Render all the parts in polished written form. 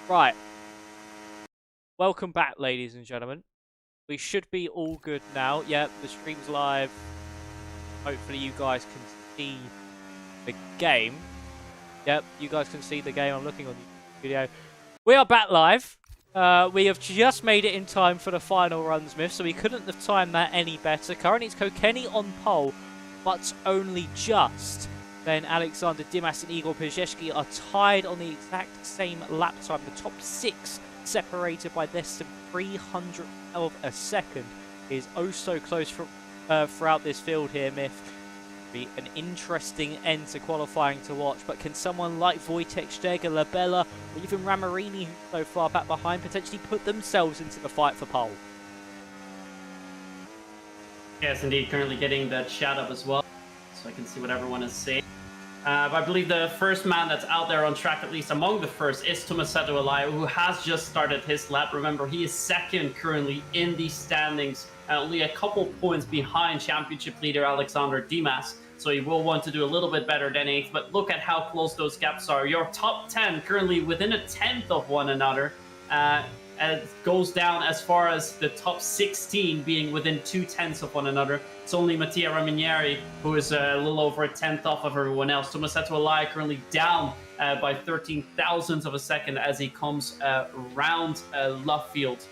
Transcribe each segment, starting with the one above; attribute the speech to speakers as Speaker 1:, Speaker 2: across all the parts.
Speaker 1: Right. Welcome back, ladies and gentlemen. We should be all good now. Yep, the stream's live. Hopefully you guys can see the game. Yep, you guys can see the game. I'm looking on the video. We are back live. We have just made it in time for the final runs, Myth, so we couldn't have timed that any better. Currently, it's Kokeni on pole, but only just. Then Alexander Dimas and Igor PSGL are tied on the exact same lap time. The top six, separated by less than 300th of a second, is oh so close throughout this field here, Myth. Be an interesting end to qualifying to watch, but can someone like Wojtek Steger, Labella, or even Ramarini, who's so far back behind, potentially put themselves into the fight for pole?
Speaker 2: Yes, indeed. Currently getting the chat up as well, so I can see what everyone is saying. But I believe the first man that's out there on track, at least among the first, is Tomasetto Alaya, who has just started his lap. Remember, he is second currently in the standings, only a couple points behind championship leader Alexander Dimas. So he will want to do a little bit better than 8th, but look at how close those gaps are. Your top 10 currently within a 10th of one another. And it goes down as far as the top 16 being within 0.2 of one another. It's only Mattia Ramieri who is a little over a 10th off of everyone else. Tomasetto Alaya currently down by 13 thousandths of a second as he comes round Luffield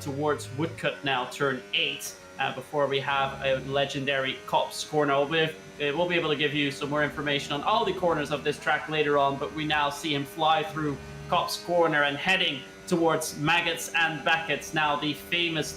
Speaker 2: towards Woodcut now, turn 8. Before we have a legendary Cops corner. We'll be able to give you some more information on all the corners of this track later on, but we now see him fly through Cops corner and heading towards Maggots and Backets, now the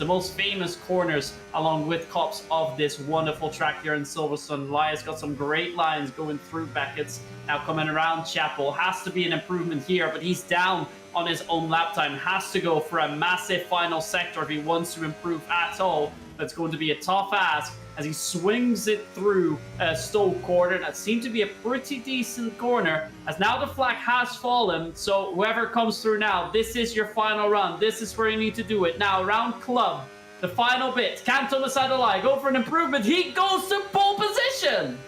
Speaker 2: most famous corners along with Cops of this wonderful track here in Silverstone. Elias got some great lines going through Backets, now coming around Chapel. Has to be an improvement here, but he's down on his own lap time. Has to go for a massive final sector if he wants to improve at all. That's going to be a tough ask as he swings it through Stoke corner. That seemed to be a pretty decent corner, as now the flag has fallen. So whoever comes through now, this is your final run. This is where you need to do it. Now around Club, the final bit. Can Tomasetto Alaya go for an improvement? He goes to pole position!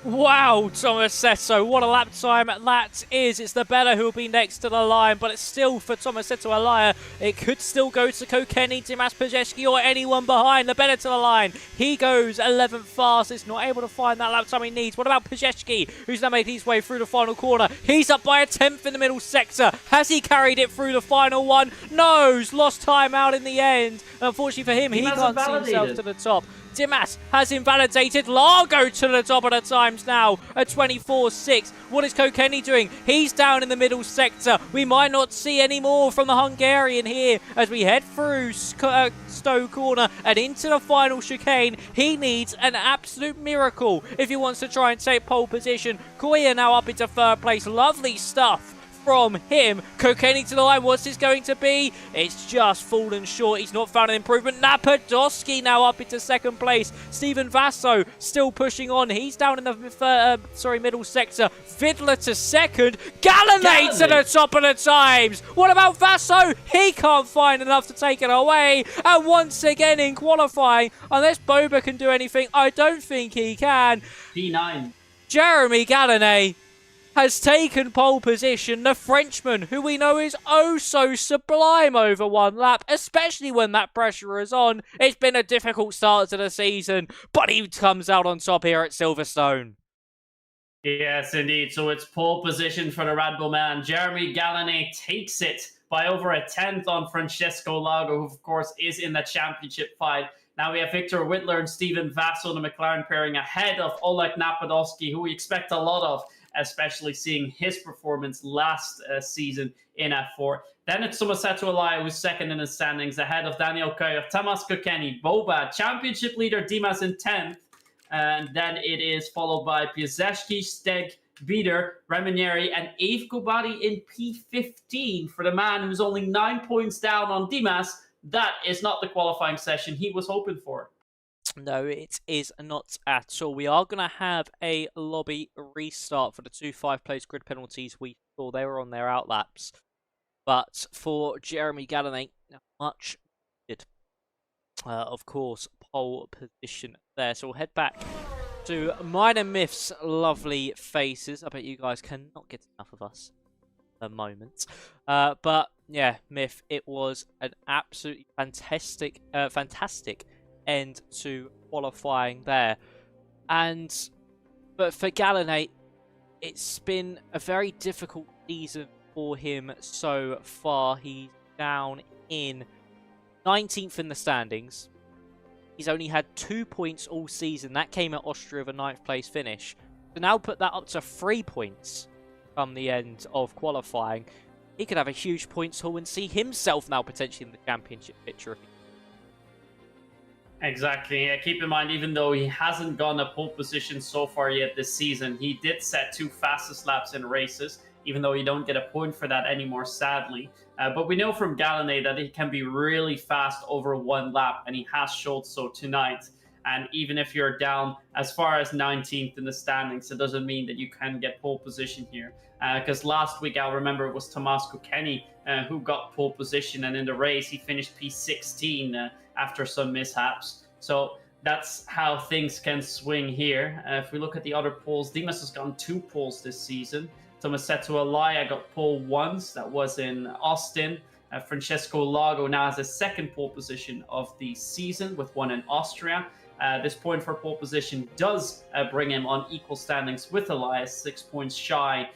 Speaker 1: Wow, Tomasetto, what a lap time that is. It's the Bella who will be next to the line, but it's still for Tomasetto Alaya. It could still go to Kokeni, Dimas PSGL, or anyone behind. The Bella to the line. He goes 11th fastest, not able to find that lap time he needs. What about PSGL, who's now made his way through the final corner? He's up by a 10th in the middle sector. Has he carried it through the final one? No, he's lost time out in the end. Unfortunately for him, he can't see himself to the top. Dimas has invalidated. Largo to the top of the times now at 24.6. What is Kokeni doing? He's down in the middle sector. We might not see any more from the Hungarian here as we head through Stowe corner and into the final chicane. He needs an absolute miracle if he wants to try and take pole position. Koya now up into 3rd place. Lovely stuff from him. Kokeni to the line. What's this going to be? It's just fallen short. He's not found an improvement. Napadowski now up into 2nd place. Steven Vasso still pushing on. He's down in the middle sector. Fiddler to 2nd. Galanay to the top of the times. What about Vasso? He can't find enough to take it away. And once again in qualifying, unless Boba can do anything, I don't think he can.
Speaker 2: P9.
Speaker 1: Jeremy Galanay has taken pole position. The Frenchman, who we know is oh so sublime over one lap, especially when that pressure is on. It's been a difficult start to the season, but he comes out on top here at Silverstone.
Speaker 2: Yes, indeed. So it's pole position for the Red Bull man. Jeremy Galanay takes it by over a 10th on Francesco Lago, who of course is in the championship fight. Now we have Victor Whittler and Steven Vassell, the McLaren pairing, ahead of Oleg Napadowski, who we expect a lot of, especially seeing his performance last season in F4. Then it's Tomasetto Alaya, who's 2nd in the standings, ahead of Daniel Koyev, Tamas Kokeni, Boba, championship leader Dimas in 10th. And then it is followed by Piasecki, Steg, Bieder, Ramieri, and Eve Kubati in P15 for the man who's only 9 points down on Dimas. That is not the qualifying session he was hoping for.
Speaker 1: No, it is not at all. We are going to have a lobby restart for the 2 5-place grid penalties we saw. They were on their outlaps. But for Jeremy Galanay, much needed, of course, pole position there. So we'll head back to mine and Myth's lovely faces. I bet you guys cannot get enough of us at the moment. But Yeah, Myth, it was an absolutely fantastic end to qualifying there. But for Galenate, it's been a very difficult season for him so far. He's down in 19th in the standings. He's only had 2 points all season. That came at Austria with a 9th place finish. To now put that up to 3 points come the end of qualifying, he could have a huge points haul and see himself now potentially in the championship picture.
Speaker 2: Exactly. Yeah, keep in mind, even though he hasn't gotten a pole position so far yet this season, he did set 2 fastest laps in races, even though you don't get a point for that anymore, sadly. But we know from Galenay that he can be really fast over 1 lap, and he has showed so tonight. And even if you're down as far as 19th in the standings, it doesn't mean that you can get pole position here. Because last week, I'll remember it was Tomas Kokeni who got pole position, and in the race, he finished P16 after some mishaps. So that's how things can swing here. If we look at the other poles, Dimas has gotten 2 poles this season. Tomasetto Alaya got pole once. That was in Austin. Francesco Lago now has a 2nd pole position of the season with 1 in Austria. This point for pole position does bring him on equal standings with Elias, 6 points shy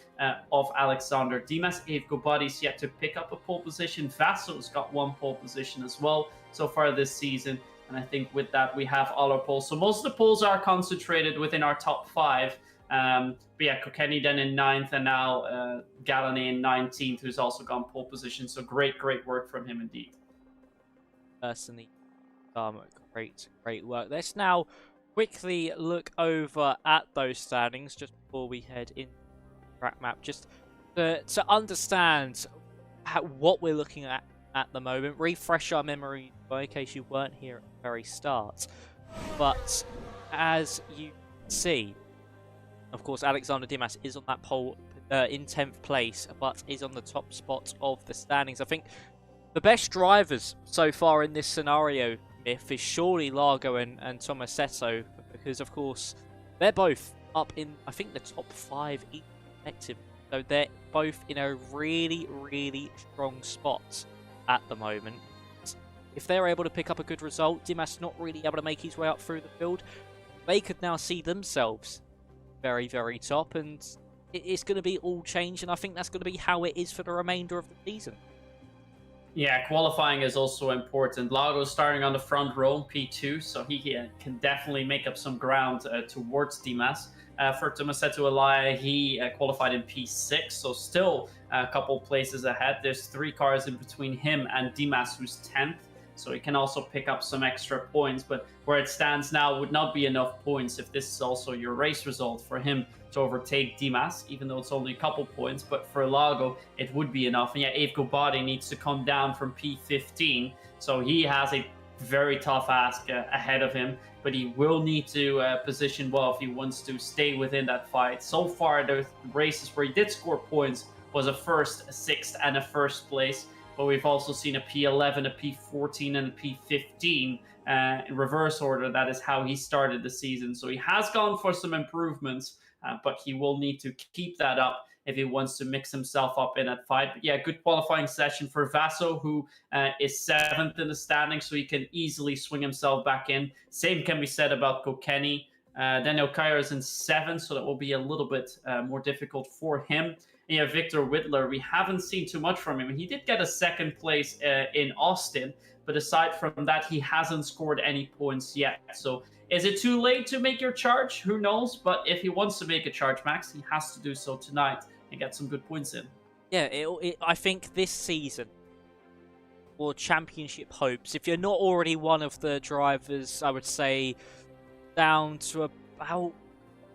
Speaker 2: of Alexander Dimas. Eve Gobadi's yet to pick up a pole position. Vasso's got 1 pole position as well so far this season. And I think with that, we have all our poles. So most of the poles are concentrated within our top 5. But yeah, Kokeni then in 9th, and now Galenay in 19th, who's also gone pole position. So great work from him indeed.
Speaker 1: Personally, great work. Let's now quickly look over at those standings just before we head into the track map, just to understand what we're looking at the moment. Refresh our memory in case you weren't here at the very start. But as you see, of course, Alexander Dimas is on that pole in 10th place, but is on the top spot of the standings. I think the best drivers so far in this scenario, Myth, is surely Largo and Tomasetto, because, of course, they're both up in, I think, the top 5 each collective. So they're both in a really strong spot at the moment. If they're able to pick up a good result, Dimas not really able to make his way up through the field, they could now see themselves very top, and it's going to be all change, and I think that's going to be how it is for the remainder of the season.
Speaker 2: Yeah, qualifying is also important. Lago's starting on the front row, P2, so he can definitely make up some ground towards Dimas. For Tomasetto Alaya, he qualified in P6, so still a couple places ahead. There's 3 cars in between him and Dimas, who's 10th. So he can also pick up some extra points, but where it stands now would not be enough points if this is also your race result for him to overtake Dimas, even though it's only a couple points. But for Lago, it would be enough. And yeah, Ave Gobadi needs to come down from P15, so he has a very tough ask ahead of him, but he will need to position well if he wants to stay within that fight. So far, the races where he did score points was a 1st, a 6th, and a 1st place. But we've also seen a P11, a P14, and a P15 in reverse order. That is how he started the season. So he has gone for some improvements, but he will need to keep that up if he wants to mix himself up in that fight. But yeah, good qualifying session for Vasso, who is 7th in the standings, so he can easily swing himself back in. Same can be said about Kokeni. Daniel Kyer is in 7th, so that will be a little bit more difficult for him. And yeah, Victor Whittler, we haven't seen too much from him. He did get a 2nd place in Austin, but aside from that, he hasn't scored any points yet. So is it too late to make your charge? Who knows? But if he wants to make a charge, Max, he has to do so tonight and get some good points in.
Speaker 1: Yeah, I think this season, for championship hopes, if you're not already one of the drivers, I would say down to about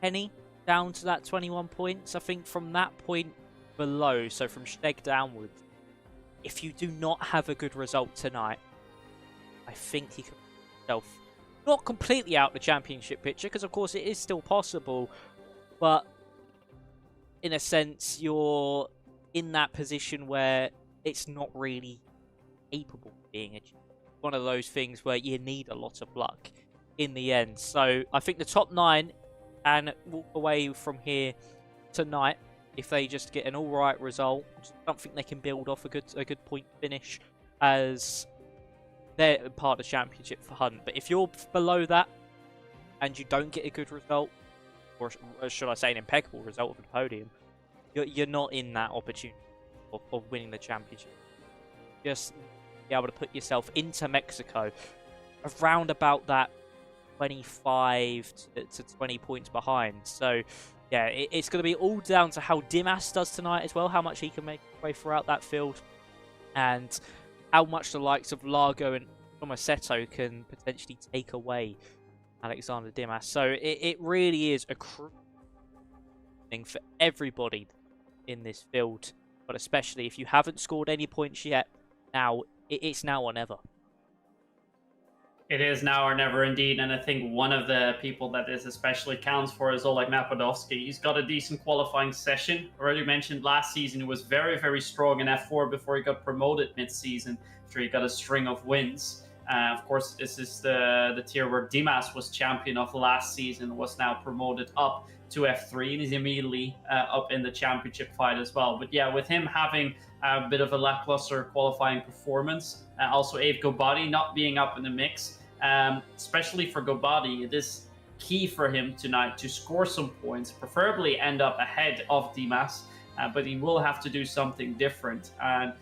Speaker 1: Penny, down to that 21 points. I think from that point below, so from Steg downwards, if you do not have a good result tonight, I think he could put himself not completely out the championship picture, because of course it is still possible, but in a sense you're in that position where it's not really capable of being achieved. One of those things where you need a lot of luck in the end. So I think the top 9 and walk away from here tonight if they just get an alright result, something they can build off a good point finish, as they're part of the championship for hunt. But if you're below that and you don't get a good result, or should I say an impeccable result of the podium, you're not in that opportunity of winning the championship. Just be able to put yourself into Mexico around about that 25 to 20 points behind. So yeah, it's going to be all down to how Dimas does tonight as well, how much he can make his way throughout that field, and how much the likes of Largo and Tomasetto can potentially take away Alexander Dimas. So it really is a crucial thing for everybody in this field, but especially if you haven't scored any points yet, now it's now or never.
Speaker 2: It is now or never indeed, and I think one of the people that this especially counts for is Oleg Napadovsky. He's got a decent qualifying session. Already mentioned last season he was very, very strong in F4 before he got promoted mid-season, after he got a string of wins. Of course, this is the tier where Dimas was champion of last season, was now promoted up to F3, and he's immediately up in the championship fight as well. But yeah, with him having a bit of a lackluster qualifying performance, also Abe Gobadi not being up in the mix, especially for Gobadi, it is key for him tonight to score some points, preferably end up ahead of Dimas, but he will have to do something different. And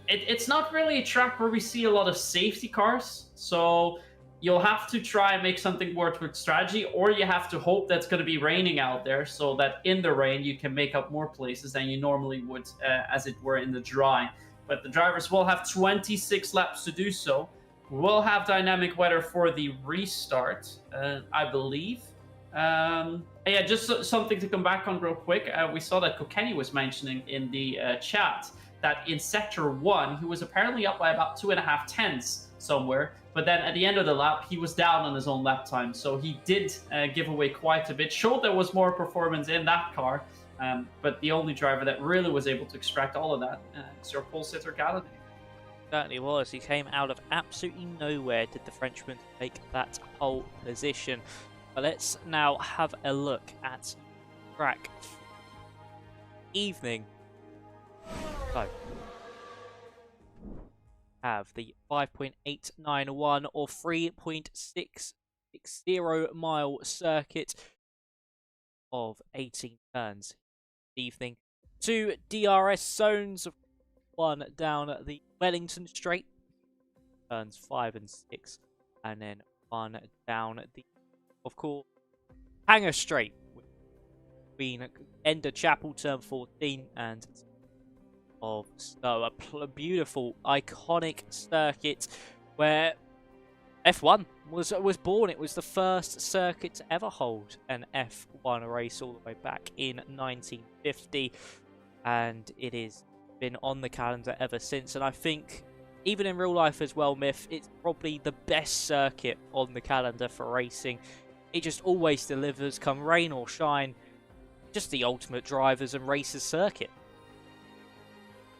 Speaker 2: it's not really a track where we see a lot of safety cars, so you'll have to try and make something work with strategy, or you have to hope that it's going to be raining out there, so that in the rain you can make up more places than you normally would, as it were, in the dry. But the drivers will have 26 laps to do so. We'll have dynamic weather for the restart, I believe. Yeah, just something to come back on real quick. We saw that Kokeni was mentioning in the chat that in Sector 1, he was apparently up by about 2.5 tenths somewhere, but then at the end of the lap, he was down on his own lap time. So he did give away quite a bit. Showed there was more performance in that car, but the only driver that really was able to extract all of that is your pole sitter Galladay.
Speaker 1: Certainly was. He came out of absolutely nowhere, did the Frenchman, to take that pole position. But let's now have a look at track evening. So, have the 5.891 or 3.660 mile circuit of 18 turns evening. 2 DRS zones, one down the Wellington Straight, turns 5 and 6, and then one down the, of course, Hanger Straight, between Ender Chapel, turn 14, and of Snow. A beautiful, iconic circuit where F1 was born. It was the first circuit to ever hold an F1 race all the way back in 1950, and it has been on the calendar ever since. And I think even in real life as well, Myth, it's probably the best circuit on the calendar for racing. It just always delivers, come rain or shine. Just the ultimate drivers and racers circuit.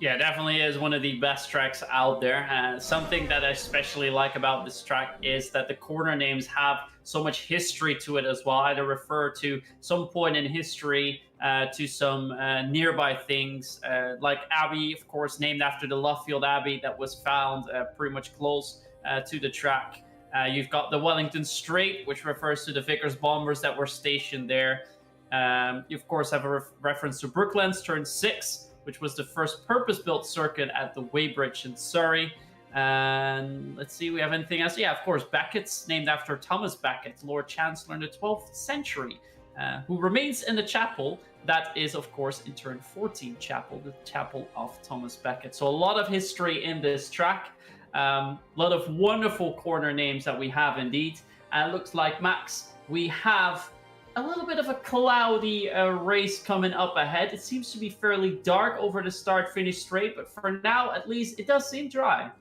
Speaker 2: Yeah, definitely is one of the best tracks out there. Something that I especially like about this track is that the corner names have so much history to it as well. Either refer to some point in history, to some nearby things, like Abbey, of course, named after the Luffield Abbey that was found pretty much close to the track. You've got the Wellington Straight, which refers to the Vickers bombers that were stationed there. You, of course, have a reference to Brooklands, turn 6, which was the first purpose-built circuit at the Weybridge in Surrey. And let's see, we have anything else? Yeah, of course, Beckett's, named after Thomas Becket, Lord Chancellor in the 12th century, who remains in the chapel. That is, of course, in turn 14 chapel, the chapel of Thomas Becket. So a lot of history in this track. A lot of wonderful corner names that we have indeed. And it looks like, Max, we have a little bit of a cloudy race coming up ahead. It seems to be fairly dark over the start-finish straight, but for now, at least, it does seem dry.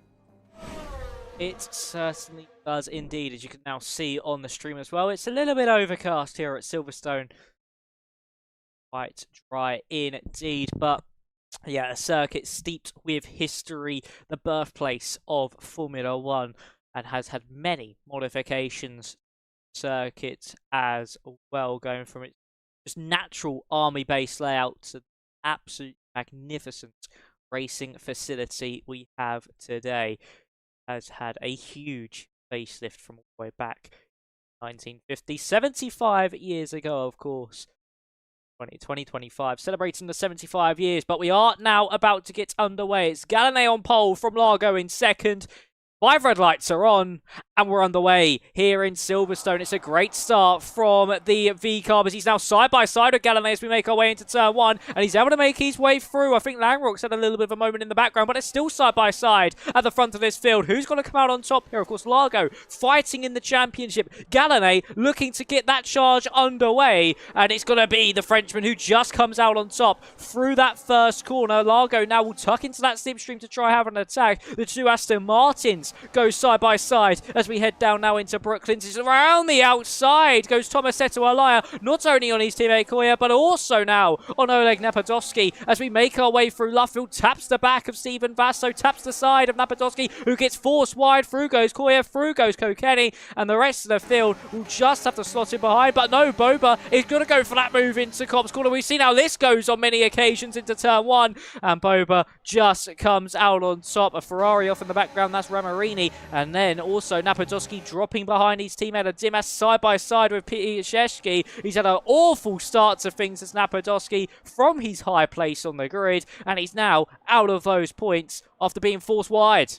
Speaker 1: It certainly does indeed, as you can now see on the stream as well. It's a little bit overcast here at Silverstone. Quite dry indeed, but yeah, a circuit steeped with history, the birthplace of Formula One, and has had many modifications circuit as well, going from its just natural army base layouts. An absolute magnificent racing facility we have today. Has had a huge facelift from all the way back 1950, 75 years ago, of course. 2025, celebrating the 75 years, but we are now about to get underway. It's Gallané on pole from Largo in second. 5 red lights are on, and we're underway here in Silverstone. It's a great start from the V-Carb as he's now side by side with Gallané as we make our way into turn 1, and he's able to make his way through. I think Langrock's had a little bit of a moment in the background, but it's still side by side at the front of this field. Who's going to come out on top here? Of course, Largo fighting in the championship. Gallané looking to get that charge underway, and it's going to be the Frenchman who just comes out on top through that first corner. Largo now will tuck into that slipstream to try have an attack. The two Aston Martins go side by side as we head down now into Brooklands. It's around the outside goes Tomasetto Alaya, not only on his teammate Koya, but also now on Oleg Napadovsky as we make our way through Luffield. Taps the back of Stephen Vasso, taps the side of Napadovsky, who gets forced wide. Through goes Koya, through goes Kokeni, and the rest of the field will just have to slot in behind. But no, Boba is going to go for that move into Cops Corner. We've seen how this goes on many occasions into turn 1, and Boba just comes out on top. A Ferrari off in the background, that's Ramarini. And then also Napadovsky dropping behind his teammate Dimas side by side with PSGL. He's had an awful start to things as Napadovsky from his high place on the grid, and he's now out of those points after being forced wide.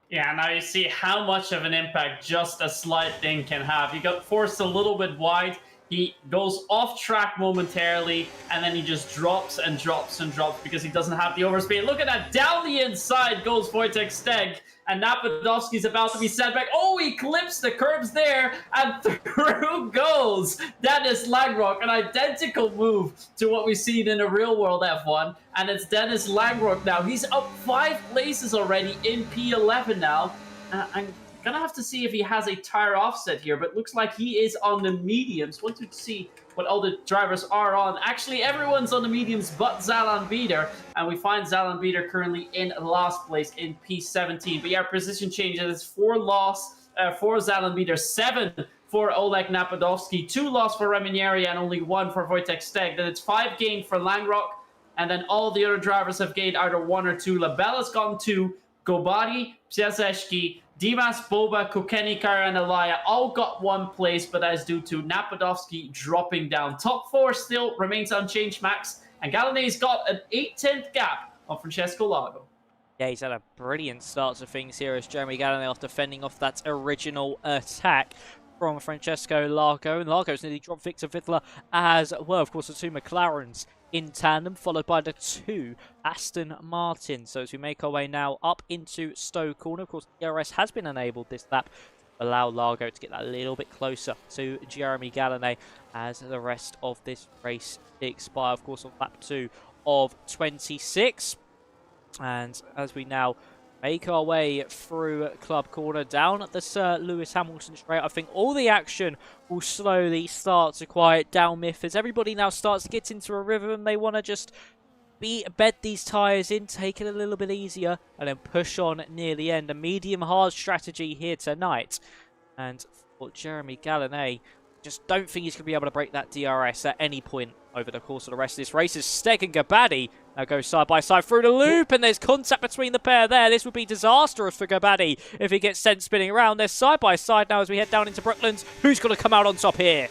Speaker 2: Yeah, now you see how much of an impact just a slight thing can have. He got forced a little bit wide. He goes off track momentarily, and then he just drops and drops and drops because he doesn't have the overspeed. Look at that. Down the inside goes Wojtek Steg, and Napadovsky's about to be sent back. Oh, he clips the curbs there, and through goes Dennis Langrock. An identical move to what we've seen in a real-world F1, and it's Dennis Langrock now. He's up 5 places already in P11 now. I'm gonna have to see if he has a tire offset here, but looks like he is on the mediums. Want to see what all the drivers are on. Actually, everyone's on the mediums but Zalan Bieder, and we find Zalan Bieder currently in last place in P17. But yeah, position changes: 4 loss for Zalan Bieder, 7 for Oleg Napadovsky, 2 loss for Reminieri, and only 1 for Wojtek Steg. Then it's 5 gained for Langrock, and then all the other drivers have gained either 1 or 2. Labella's gone 2, Gobadi, Psiaszewski, Dimas, Boba, Kokenikar, and Alaya all got 1 place, but that is due to Napadovsky dropping down. Top 4 still remains unchanged, Max, and Gallané's got an 8/10 gap on Francesco Lago.
Speaker 1: Yeah, he's had a brilliant start to things here as Jeremy Gallané off defending off that original attack from Francesco Largo, and Largo's nearly dropped Victor Vittler as well. Of course, the 2 McLarens in tandem, followed by the 2 Aston Martin. So as we make our way now up into Stowe Corner, of course, DRS has been enabled this lap to allow Largo to get that little bit closer to Jeremy Gallané as the rest of this race expire, of course, on lap 2 of 26. And as we now make our way through Club Corner down at the Sir Lewis Hamilton straight, I think all the action will slowly start to quiet down as everybody now starts to get into a rhythm. They want to just bed these tyres in, take it a little bit easier, and then push on near the end. A medium-hard strategy here tonight. And for Jeremy Gallané, just don't think he's going to be able to break that DRS at any point over the course of the rest of this race. As Steg and Gabadi now go side by side through the loop, and there's contact between the pair there. This would be disastrous for Gabadi if he gets sent spinning around. They're side by side now as we head down into Brooklands. Who's going to come out on top here?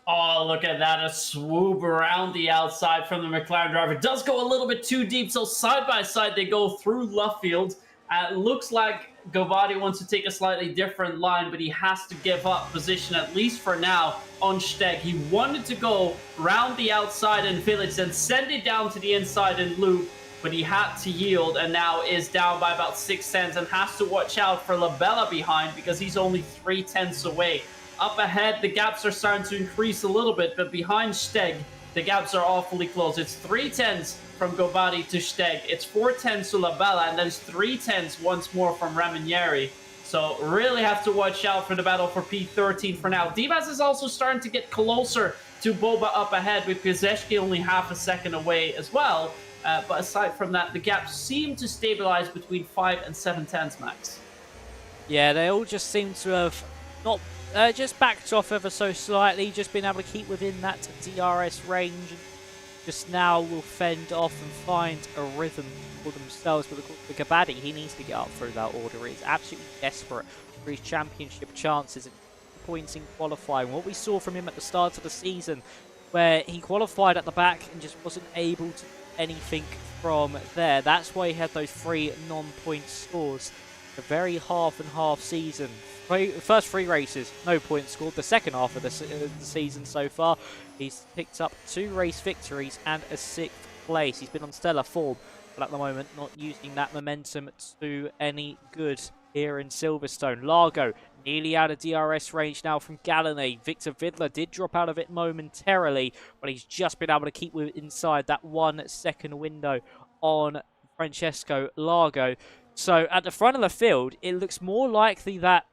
Speaker 2: Oh, look at that. A swoop around the outside from the McLaren driver. It does go a little bit too deep, so side by side they go through Luffield. It looks like Gobadi wants to take a slightly different line, but he has to give up position, at least for now, on Steg. He wanted to go round the outside in Village and send it down to the inside in Loop, but he had to yield and now is down by about 6 tenths and has to watch out for Labella behind because he's only 3 tenths away. Up ahead, the gaps are starting to increase a little bit, but behind Steg, the gaps are awfully close. It's 3 tenths from Gobadi to Steg. It's 4 tenths to Labella, and there's 3 tenths once more from Raminieri. So really have to watch out for the battle for P13 for now. Dimas is also starting to get closer to Boba up ahead, with Pieseski only half a second away as well. But aside from that, the gaps seem to stabilize between 5 and 7 tenths, Max.
Speaker 1: Yeah, they all just seem to have not just backed off ever so slightly, just been able to keep within that DRS range. Just now will fend off and find a rhythm for themselves. But of course, the Gabaddi, he needs to get up through that order. He's absolutely desperate for his championship chances and points in qualifying. What we saw from him at the start of the season, where he qualified at the back and just wasn't able to do anything from there. That's why he had those 3 non-point scores. A very half and half season. First 3 races, no points scored. The second half of the season so far, he's picked up 2 race victories and a 6th place. He's been on stellar form, but at the moment not using that momentum to any good here in Silverstone. Largo nearly out of DRS range now from Galinay. Victor Vidler did drop out of it momentarily, but he's just been able to keep inside that 1 second window on Francesco Largo. So at the front of the field, it looks more likely that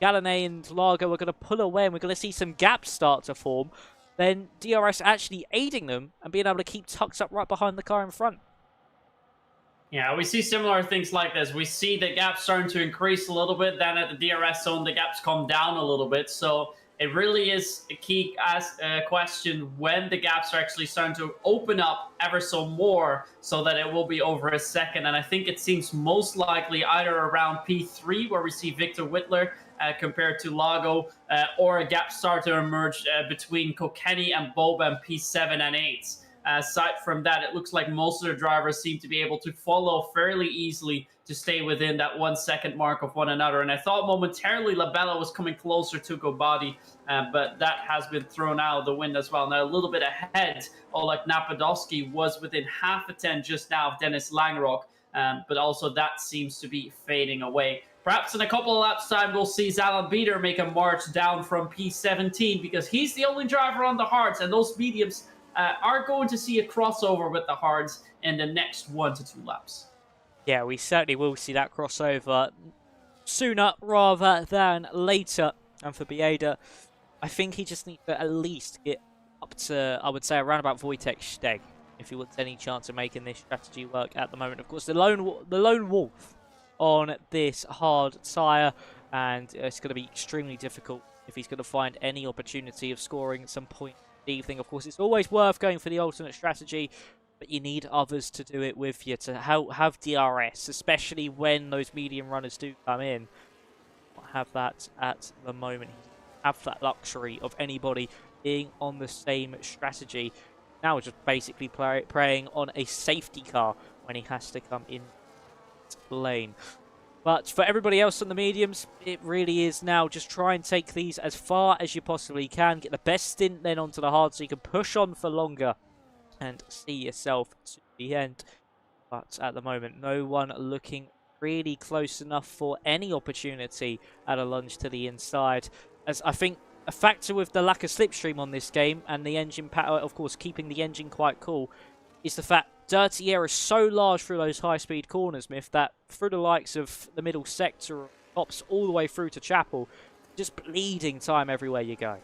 Speaker 1: Galinay and Largo are going to pull away and we're going to see some gaps start to form than DRS actually aiding them and being able to keep tucked up right behind the car in front.
Speaker 2: Yeah, we see similar things like this. We see the gaps starting to increase a little bit. Then at the DRS zone, the gaps come down a little bit. So it really is a key question when the gaps are actually starting to open up ever so more so that it will be over a second. And I think it seems most likely either around P3 where we see Victor Whitler compared to Lago, or a gap start to emerge between Kokeni and Boba and P7 and 8. Aside from that, it looks like most of the drivers seem to be able to follow fairly easily to stay within that 1 second mark of one another. And I thought momentarily Labella was coming closer to Gobadi, but that has been thrown out of the wind as well. Now a little bit ahead, Oleg Napadovsky was within half a 10 just now of Dennis Langrock, but also that seems to be fading away. Perhaps in a couple of laps time, we'll see Zalan Beater make a march down from P17 because he's the only driver on the hards, and those mediums are going to see a crossover with the hards in the next 1 to 2 laps.
Speaker 1: Yeah, we certainly will see that crossover sooner rather than later. And for Bieda, I think he just needs to at least get up to, I would say, around about Wojtek Steg if he wants any chance of making this strategy work at the moment. Of course, the lone wolf on this hard tyre, and it's going to be extremely difficult if he's going to find any opportunity of scoring some points. Evening. Of course, it's always worth going for the alternate strategy, but you need others to do it with you to have DRS, especially when those medium runners do come in. Not have that at the moment. Have that luxury of anybody being on the same strategy. Now just basically preying on a safety car when he has to come in lane. But for everybody else on the mediums, it really is now just try and take these as far as you possibly can. Get the best stint then onto the hard so you can push on for longer and see yourself to the end. But at the moment, no one looking really close enough for any opportunity at a lunge to the inside. As I think a factor with the lack of slipstream on this game and the engine power, of course, keeping the engine quite cool, is the fact dirty air is so large through those high-speed corners, Myth, that through the likes of the middle sector, tops all the way through to Chapel, just bleeding time everywhere you go.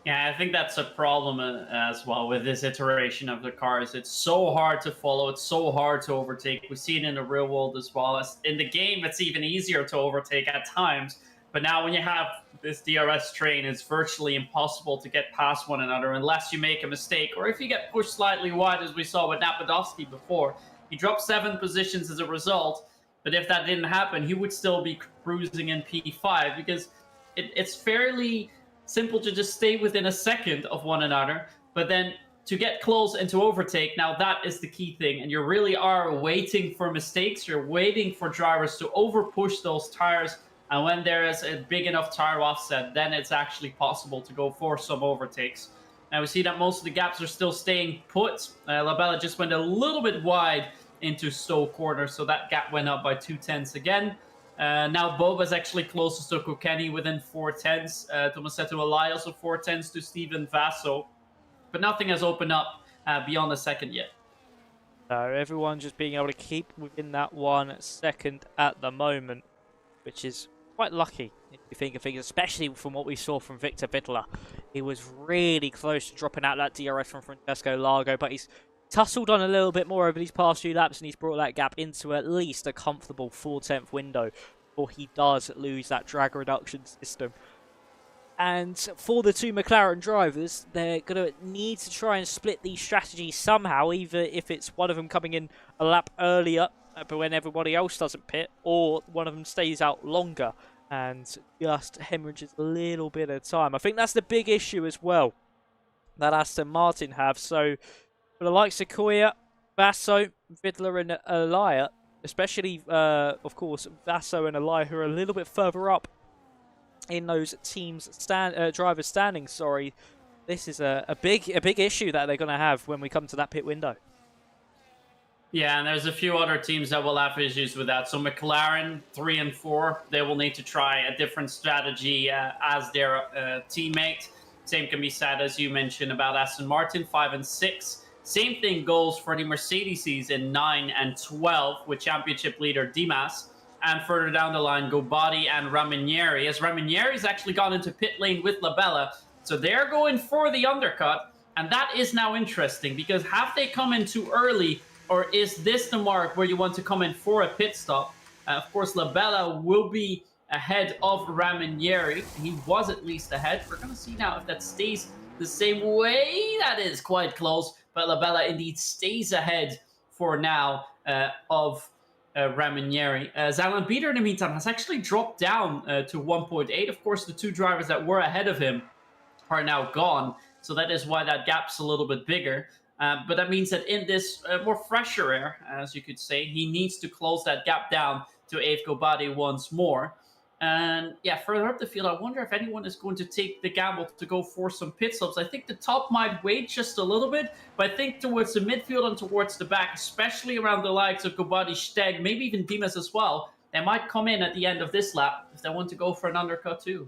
Speaker 2: Yeah, I think that's a problem as well with this iteration of the cars. It's so hard to follow. It's so hard to overtake. We see it in the real world as well. As in the game, it's even easier to overtake at times. But now when you have this DRS train, it's virtually impossible to get past one another unless you make a mistake. Or if you get pushed slightly wide, as we saw with Napadovsky before. He dropped 7 positions as a result. But if that didn't happen, he would still be cruising in P5 because it's fairly simple to just stay within a second of one another. But then to get close and to overtake, now that is the key thing. And you really are waiting for mistakes. You're waiting for drivers to overpush those tires. And when there is a big enough tire offset, then it's actually possible to go for some overtakes. Now we see that most of the gaps are still staying put. Labella just went a little bit wide into Stowe corner, so that gap went up by 2/10 again. Now Boba's actually closest to Kokeni within 4/10. Tomasetto Alai also 4/10 to Steven Vasso. But nothing has opened up beyond a second yet.
Speaker 1: So everyone just being able to keep within that 1 second at the moment, which is quite lucky if you think of things, especially from what we saw from Victor Vidler. He was really close to dropping out that DRS from Francesco Largo, but he's tussled on a little bit more over these past few laps and he's brought that gap into at least a comfortable 4/10 window before he does lose that drag reduction system. And for the two McLaren drivers, they're going to need to try and split these strategies somehow, either if it's one of them coming in a lap earlier, but when everybody else doesn't pit, or one of them stays out longer and just hemorrhages a little bit of time. I think that's the big issue as well that Aston Martin have. So for the likes of Koya, Vasso, Vidler and Elia, especially, of course, Vasso and Elia, who are a little bit further up in those teams drivers standings, sorry, this is a big issue that they're going to have when we come to that pit window.
Speaker 2: Yeah, and there's a few other teams that will have issues with that. So McLaren 3 and 4, they will need to try a different strategy as their teammate. Same can be said, as you mentioned, about Aston Martin 5 and 6. Same thing goes for the Mercedes in 9 and 12 with championship leader Dimas. And further down the line, Gobadi and Raminieri, as Raminieri's actually gone into pit lane with Labella. So they're going for the undercut. And that is now interesting, because have they come in too early, or is this the mark where you want to come in for a pit stop? Of course, Labella will be ahead of Raminieri. He was at least ahead. We're going to see now if that stays the same way. That is quite close. But Labella indeed stays ahead for now of Raminieri. Zylan Bieder, in the meantime, has actually dropped down to 1.8. Of course, the two drivers that were ahead of him are now gone. So that is why that gap's a little bit bigger. But that means that in this more fresher air, as you could say, he needs to close that gap down to Abe Gobadi once more. And yeah, further up the field, I wonder if anyone is going to take the gamble to go for some pit stops. I think the top might wait just a little bit, but I think towards the midfield and towards the back, especially around the likes of Gobadi, Steg, maybe even Dimas as well, they might come in at the end of this lap if they want to go for an undercut too.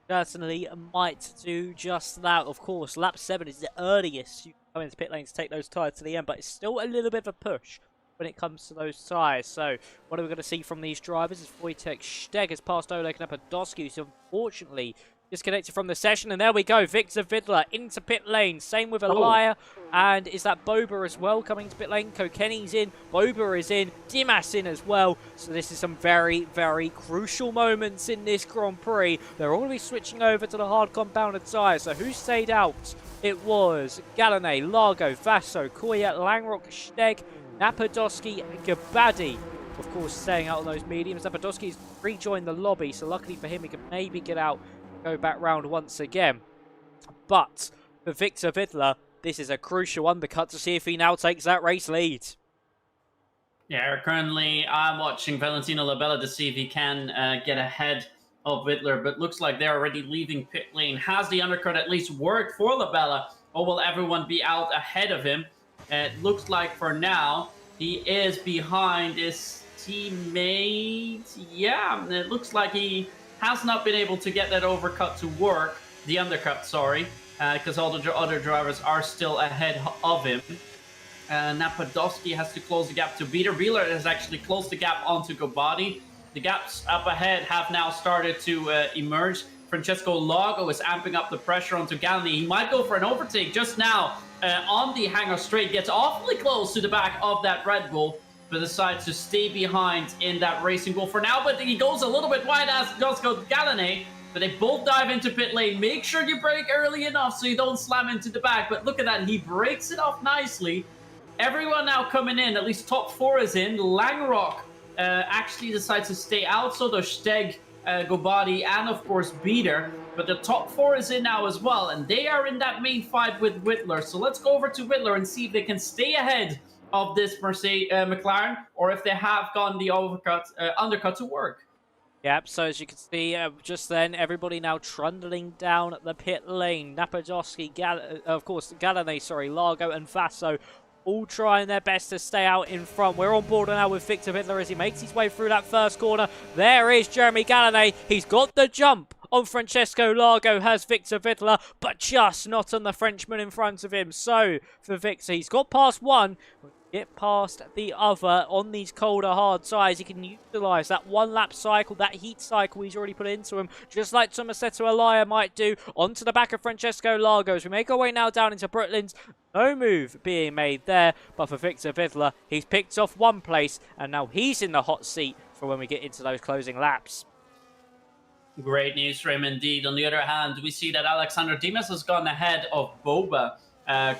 Speaker 1: Certainly might do just that. Of course, lap 7 is the earliest you can come into pit lane to take those tyres to the end, but it's still a little bit of a push when it comes to those tyres. So what are we going to see from these drivers? As Wojtek Steg has passed Oleg Napadowski, who's unfortunately disconnected from the session. And there we go, Victor Vidler into pit lane. Same with Elia. And is that Boba as well coming to pit lane? Kokeni's in, Boba is in, Dimas in as well. So this is some very, very crucial moments in this Grand Prix. They're all going to be switching over to the hard compounded tyres. So who stayed out? It was Galanay, Largo, Vasso, Koya, Langrock, Steg, Napadowski, Gabadi, of course, staying out on those mediums. Napadowski's rejoined the lobby, so luckily for him, he can maybe get out and go back round once again. But for Victor Vidler, this is a crucial undercut to see if he now takes that race lead.
Speaker 2: Yeah, currently I'm watching Valentino Labella to see if he can get ahead of Vidler, but looks like they're already leaving pit lane. Has the undercut at least worked for Labella, or will everyone be out ahead of him? It looks like for now, he is behind his teammate. Yeah, it looks like he has not been able to get that overcut to work. The undercut, sorry, because all the other drivers are still ahead of him. Napadowski has to close the gap to Bieder. Wheeler has actually closed the gap onto Gobadi. The gaps up ahead have now started to emerge. Francesco Lago is amping up the pressure onto Galani. He might go for an overtake just now on the hangar straight. Gets awfully close to the back of that Red Bull, but decides to stay behind in that racing goal for now. But he goes a little bit wide, as does Galani. But they both dive into pit lane. Make sure you brake early enough so you don't slam into the back. But look at that. He breaks it off nicely. Everyone now coming in. At least top 4 is in. Langrock actually decides to stay out. So does Steg, Gobadi, and of course Bieder. But the top 4 is in now as well, and they are in that main fight with Whitler. So let's go over to Whitler and see if they can stay ahead of this McLaren, or if they have gotten the undercut to work.
Speaker 1: Yep, so as you can see, just then, everybody now trundling down the pit lane. Napadowski, of course, Galanay, sorry, Largo and Vasso, all trying their best to stay out in front. We're on board now with Victor Vidler as he makes his way through that first corner. There is Jeremy Galanay. He's got the jump on Francesco Largo, has Victor Vidler, but just not on the Frenchman in front of him. So for Victor, he's got past one. Get past the other on these colder hard tyres. He can utilise that one lap cycle, that heat cycle he's already put into him, just like Tomasetto Elia might do, onto the back of Francesco Largo. As we make our way now down into Brooklands, no move being made there, but for Victor Vidler, he's picked off one place, and now he's in the hot seat for when we get into those closing laps.
Speaker 2: Great news for him indeed. On the other hand, we see that Alexander Dimas has gone ahead of Boba,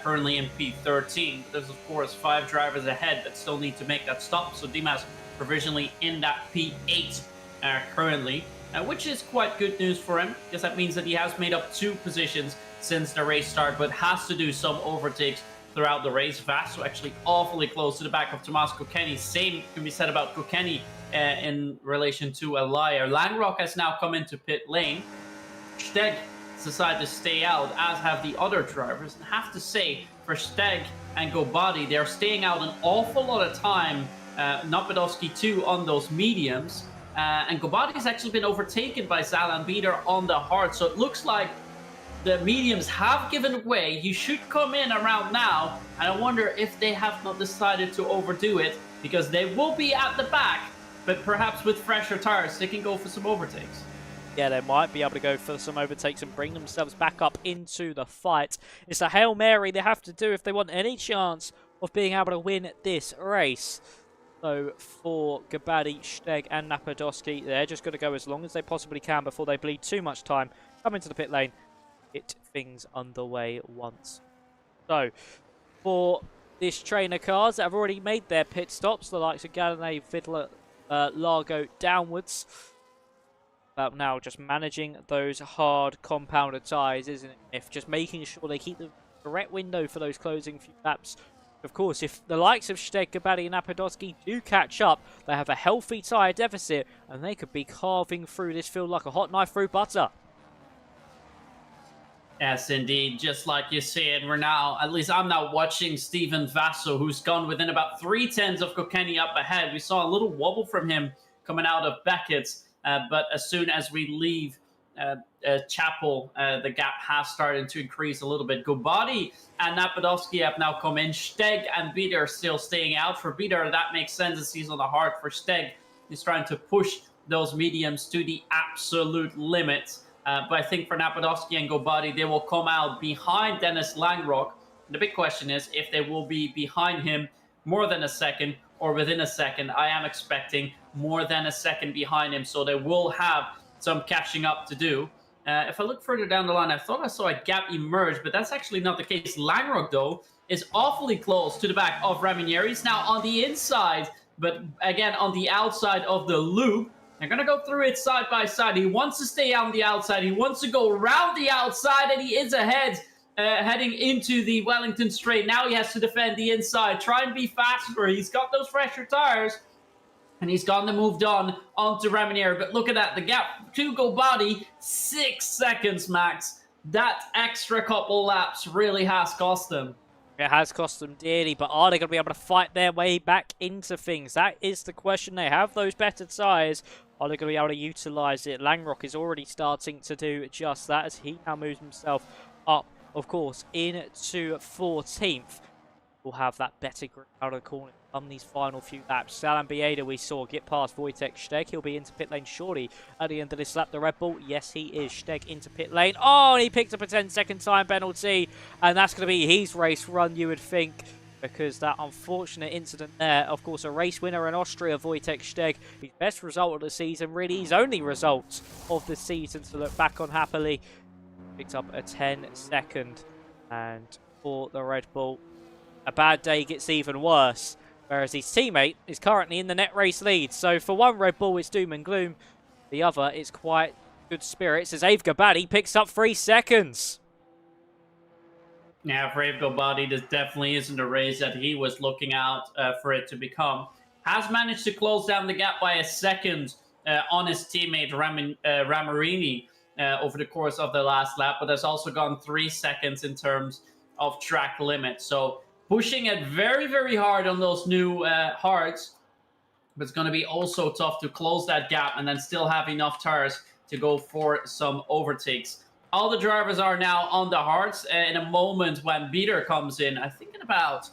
Speaker 2: currently in P13. But there's, of course, 5 drivers ahead that still need to make that stop. So Dimas provisionally in that P8 currently, which is quite good news for him, because that means that he has made up 2 positions since the race start, but has to do some overtakes throughout the race. Vasso actually awfully close to the back of Tomas Kokeni. Same can be said about Kokeni in relation to a liar. Langrock has now come into pit lane. Steg decided to stay out, as have the other drivers. And I have to say, for Steg and Gobadi, they're staying out an awful lot of time. Napodowski too on those mediums. And Gobadi has actually been overtaken by Zalan Bieder on the hard. So it looks like the mediums have given way. You should come in around now. And I wonder if they have not decided to overdo it, because they will be at the back. But perhaps with fresher tires, they can go for some overtakes.
Speaker 1: Yeah, they might be able to go for some overtakes and bring themselves back up into the fight. It's a Hail Mary they have to do if they want any chance of being able to win this race. So for Gabadi, Steg and Napodowski, they're just going to go as long as they possibly can before they bleed too much time. Come into the pit lane, get things underway once. So for this trainer cars that have already made their pit stops, the likes of Galanay, Fiddler, Largo downwards. About now just managing those hard compounded tyres, isn't it? If just making sure they keep the correct window for those closing few laps. Of course, if the likes of Steg, Gabadi and Napodowski do catch up, they have a healthy tyre deficit and they could be carving through this field like a hot knife through butter.
Speaker 2: Yes, indeed. Just like you said, we're now, at least I'm now watching Steven Vasso, who's gone within about 3/10 of Kokeni up ahead. We saw a little wobble from him coming out of Beckett's, but as soon as we leave Chapel, the gap has started to increase a little bit. Gobadi and Napodowski have now come in. Steg and Bieder are still staying out. For Bieder, that makes sense as he's on the hard. For Steg, he's trying to push those mediums to the absolute limit. But I think for Napodowski and Gobadi, they will come out behind Dennis Langrock. The big question is if they will be behind him more than a second or within a second. I am expecting more than a second behind him, so they will have some catching up to do. If I look further down the line, I thought I saw a gap emerge, but that's actually not the case. Langrock, though, is awfully close to the back of Raminieri. He's now on the inside, but again, on the outside of the loop. They're going to go through it side by side. He wants to stay on the outside. He wants to go around the outside, and he is ahead, heading into the Wellington straight. Now he has to defend the inside. Try and be faster. He's got those fresher tires, and he's gone to move on onto Raminieri. But look at that. The gap to Gobadi, 6 seconds max. That extra couple laps really has cost them.
Speaker 1: It has cost them dearly, but are they going to be able to fight their way back into things? That is the question. They have those better tyres. Are they going to be able to utilise it? Langrock is already starting to do just that as he now moves himself up, of course, into 14th. We'll have that better grip out of the corner on these final few laps. Zalan Bieder we saw get past Wojtek Steg. He'll be into pit lane shortly at the end of this lap. The Red Bull, yes he is. Steg into pit lane. Oh, and he picked up a 10-second time penalty. And that's going to be his race run, you would think. Because that unfortunate incident there, of course, a race winner in Austria, Wojtek Steg, his best result of the season, really his only result of the season to look back on happily. Picked up a 10-second. And for the Red Bull, a bad day gets even worse. Whereas his teammate is currently in the net race lead. So for one Red Bull, it's doom and gloom. The other is quite good spirits as Abe Gabadi picks up 3 seconds.
Speaker 2: Yeah, for Abe Gobadi, this definitely isn't a race that he was looking out for it to become. Has managed to close down the gap by a second on his teammate Ramarini over the course of the last lap, but has also gone 3 seconds in terms of track limit. So pushing it very, very hard on those new hards, but it's going to be also tough to close that gap and then still have enough tires to go for some overtakes. All the drivers are now on the hards. In a moment when Bieder comes in, I think in about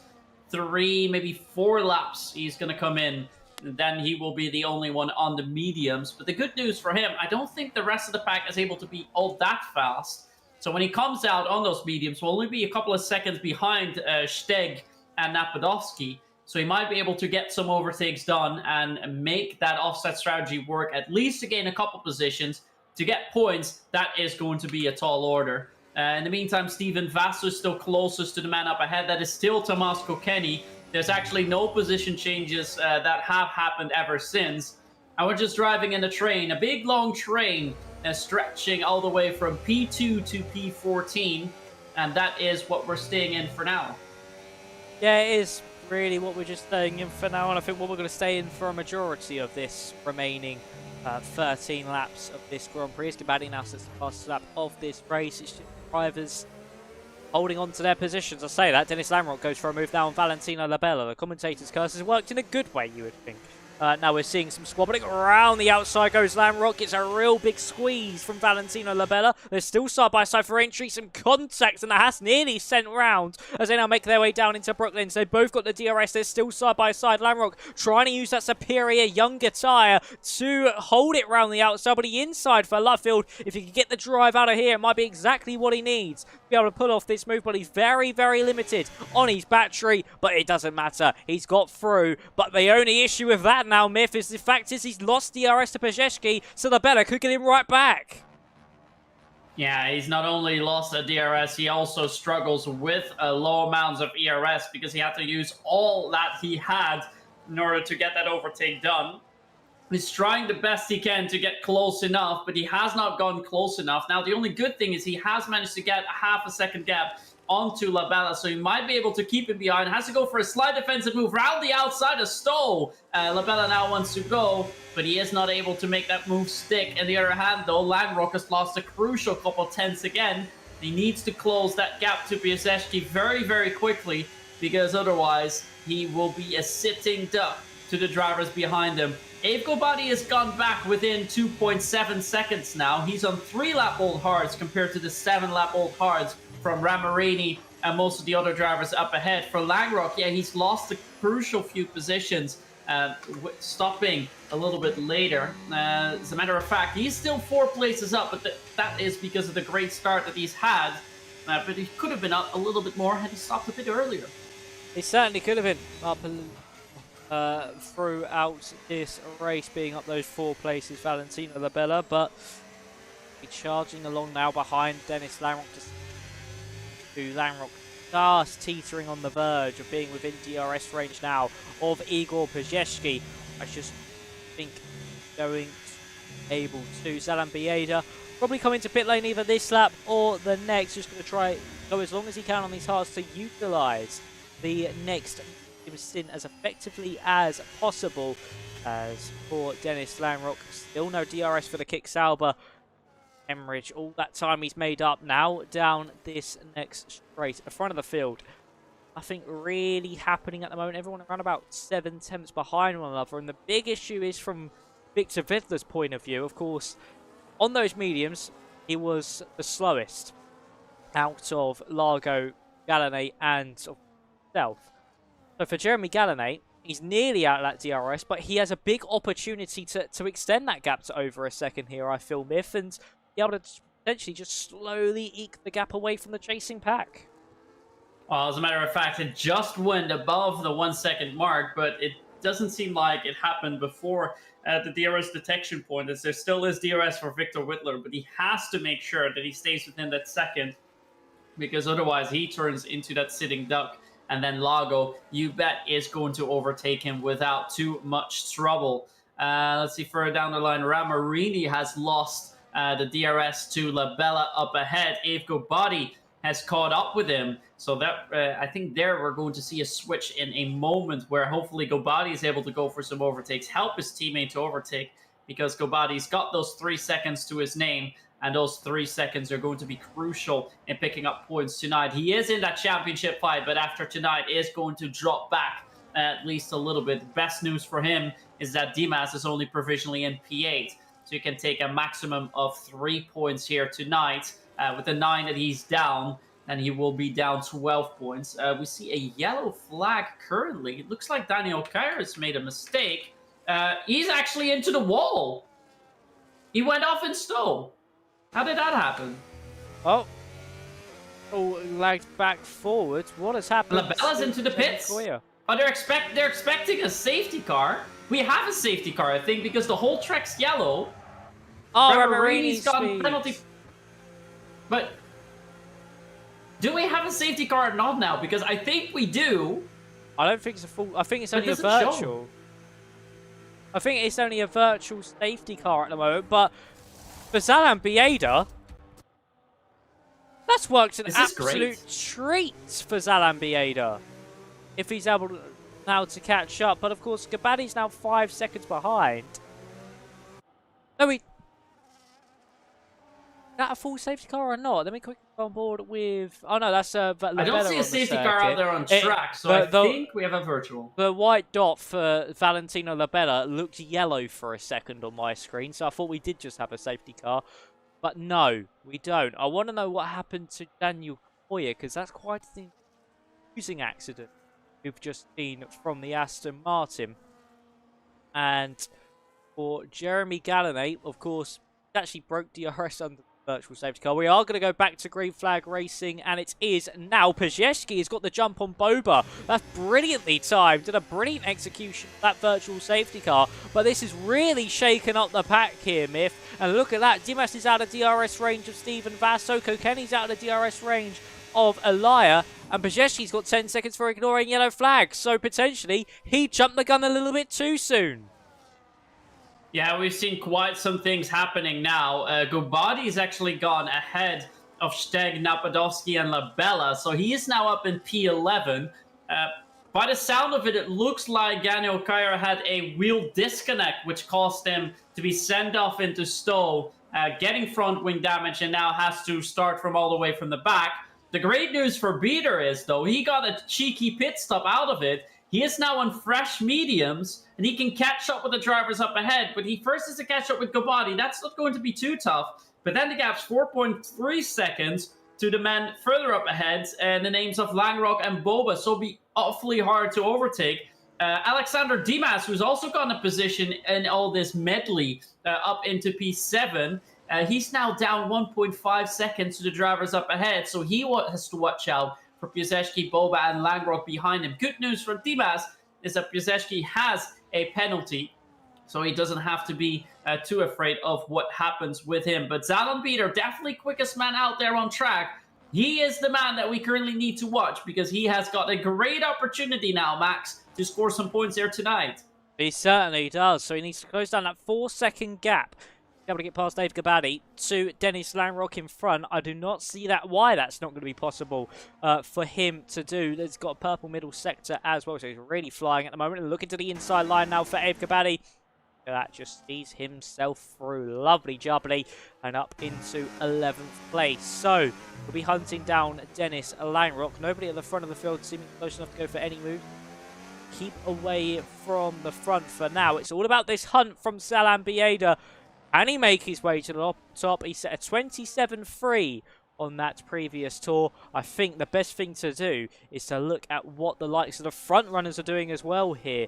Speaker 2: 3, maybe 4 laps, he's going to come in. Then he will be the only one on the mediums. But the good news for him, I don't think the rest of the pack is able to be all that fast. So when he comes out on those mediums, we'll only be a couple of seconds behind Steg and Napodowski. So he might be able to get some overtakes done and make that offset strategy work, at least to gain a couple positions. To get points, that is going to be a tall order. In the meantime, Steven Vassar is still closest to the man up ahead. That is still Tomas Kokeni. There's actually no position changes that have happened ever since. And we're just driving in a train, a big long train, stretching all the way from P2 to P14. And that is what we're staying in for now.
Speaker 1: Yeah, it is really what we're just staying in for now, and I think what we're going to stay in for a majority of this remaining 13 laps of this Grand Prix. Gabadi now sits the fastest lap of this race. It's just drivers holding on to their positions. I say that, Dennis Lamrock goes for a move now on Valentino Labella. The commentator's curse has worked in a good way, you would think. Now we're seeing some squabbling. Around the outside goes Lamrock. It's a real big squeeze from Valentino Labella. They're still side by side for entry. Some contact, and the Haas nearly sent round as they now make their way down into Brooklyn. So they've both got the DRS. They're still side by side. Lamrock trying to use that superior younger tyre to hold it round the outside, but the inside for Luffield, if he can get the drive out of here, it might be exactly what he needs to be able to pull off this move, but he's very, very limited on his battery, but it doesn't matter. He's got through, but the only issue with that now, Myth, is the fact is he's lost DRS to Pajewski, so the better could get him right back.
Speaker 2: Yeah, he's not only lost a DRS, he also struggles with low amounts of ERS because he had to use all that he had in order to get that overtake done. He's trying the best he can to get close enough, but he has not gone close enough. Now, the only good thing is he has managed to get a half a second gap onto Labella, so he might be able to keep him behind. Has to go for a slight defensive move round the outside of Stowe. Labella now wants to go, but he is not able to make that move stick. On the other hand, though, Landrock has lost a crucial couple tenths again. He needs to close that gap to Piasecki very, very quickly, because otherwise he will be a sitting duck to the drivers behind him. Abe Gobadi has gone back within 2.7 seconds now. He's on 3-lap old hards compared to the 7-lap old hards from Ramarini and most of the other drivers up ahead. For Langrock, yeah, he's lost a crucial few positions, stopping a little bit later. As a matter of fact, he's still 4 places up, but that is because of the great start that he's had. But he could have been up a little bit more had he stopped a bit earlier.
Speaker 1: He certainly could have been up throughout this race, being up those 4 places, Valentino Labella, but he's charging along now behind Dennis Lamrock to Lamrock just teetering on the verge of being within DRS range now of Igor Pajewski. I just think going able to Zalan Bieda probably come into pit lane either this lap or the next. Just going to try go as long as he can on these hards to utilise the next stint as effectively as possible. As for Dennis Lamrock, still no DRS for the Kick Sauber. Emmerich, all that time he's made up now down this next straight at the front of the field. Nothing really happening at the moment. Everyone around about 7 tenths behind one another, and the big issue is from Victor Vidler's point of view. Of course, on those mediums, he was the slowest out of Largo, Gallanet, and Self. So for Jeremy Gallanet, he's nearly out of that DRS, but he has a big opportunity to extend that gap to over a second here, I feel, Myth, and be able to potentially just slowly eke the gap away from the chasing pack.
Speaker 2: Well, as a matter of fact, it just went above the 1 second mark, but it doesn't seem like it happened before the DRS detection point, as there still is DRS for Victor Whitler, but he has to make sure that he stays within that second, because otherwise he turns into that sitting duck, and then Lago, you bet, is going to overtake him without too much trouble. Let's see, further down the line, Ramarini has lost the DRS to Labella up ahead. Avgo Body has caught up with him. So that I think there we're going to see a switch in a moment where hopefully Gobadi is able to go for some overtakes, help his teammate to overtake, because Gobadi's got those 3 seconds to his name, and those 3 seconds are going to be crucial in picking up points tonight. He is in that championship fight, but after tonight is going to drop back at least a little bit. Best news for him is that Dimas is only provisionally in P8. So you can take a maximum of 3 points here tonight. With the 9 that he's down, and he will be down 12 points. We see a yellow flag currently. It looks like Daniel Kairos made a mistake. He's actually into the wall. He went off in Stowe. How did that happen?
Speaker 1: Oh, lagged back forward. What has happened?
Speaker 2: Labella's into the pits. Oh, they're expecting a safety car. We have a safety car, I think, because the whole track's yellow.
Speaker 1: Oh,
Speaker 2: Ramarini's
Speaker 1: Ramarini's
Speaker 2: gotten
Speaker 1: speed.
Speaker 2: penalty. But do we have a safety car or not now? Because I think we do.
Speaker 1: I don't think it's a full. I think it's
Speaker 2: But
Speaker 1: only a
Speaker 2: it doesn't show.
Speaker 1: virtual. I think it's only a virtual safety car at the moment. But for Zalan Bieda, that's worked an absolute treat for Zalan Bieda. If he's able to, now to catch up. But of course, Gabadi's now 5 seconds behind. No, is that a full safety car or not? Let me quickly go on board with... Oh, no, that's
Speaker 2: I don't see a safety car out there on track, so I think we have a virtual.
Speaker 1: The white dot for Valentino Labella looked yellow for a second on my screen, so I thought we did just have a safety car. But no, we don't. I want to know what happened to Daniel Hoyer, because that's quite an confusing accident we've just seen from the Aston Martin. And for Jeremy Gallinate, of course, he actually broke DRS under virtual safety car. We are going to go back to green flag racing, and it is now Pajewski has got the jump on Boba. That's brilliantly timed and a brilliant execution of that virtual safety car. But this is really shaken up the pack here, Myth. And look at that. Dimas is out of DRS range of Stephen Vasso. Kenny's out of the DRS range of Elia. And Pajewski's got 10 seconds for ignoring yellow flags. So potentially, he jumped the gun a little bit too soon.
Speaker 2: Yeah, we've seen quite some things happening now. Gobadi's actually gone ahead of Steg, Napadovsky, and Labella, so he is now up in P11. By the sound of it, it looks like Daniel Kyer had a wheel disconnect, which caused him to be sent off into stow, getting front wing damage, and now has to start from all the way from the back. The great news for Beater is, though, he got a cheeky pit stop out of it. He is now on fresh mediums, and he can catch up with the drivers up ahead, but he first has to catch up with Gobadi. That's not going to be too tough, but then the gap's 4.3 seconds to the men further up ahead, and the names of Langrock and Boba, so it'll be awfully hard to overtake. Alexander Dimas, who's also got a position in all this medley up into P7, he's now down 1.5 seconds to the drivers up ahead, so he has to watch out for Piasecki, Boba, and Langrock behind him. Good news from Dimas is that Piasecki has a penalty, so he doesn't have to be too afraid of what happens with him. But Zalan Beater, definitely quickest man out there on track. He is the man that we currently need to watch because he has got a great opportunity now, Max, to score some points here tonight.
Speaker 1: He certainly does. So he needs to close down that 4-second gap. Be able to get past Dave Gabadi to Dennis Langrock in front. I do not see why that's not going to be possible for him to do. There's got a purple middle sector as well, so he's really flying at the moment. And looking to the inside line now for Dave Gabadi. That just sees himself through. Lovely jubbly and up into 11th place. So we'll be hunting down Dennis Langrock. Nobody at the front of the field seeming close enough to go for any move. Keep away from the front for now. It's all about this hunt from Zalan Bieda. Can he make his way to the top? He set a 27.3 on that previous tour. I think the best thing to do is to look at what the likes of the front runners are doing as well here,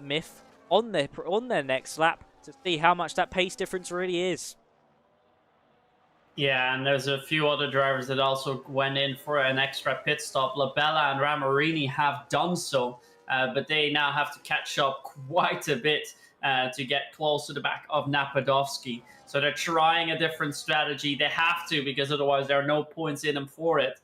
Speaker 1: Myth, on their next lap to see how much that pace difference really is.
Speaker 2: Yeah, and there's a few other drivers that also went in for an extra pit stop. Labella and Ramarini have done so, but they now have to catch up quite a bit to get close to the back of Napadovsky. So they're trying a different strategy. They have to, because otherwise there are no points in them for it.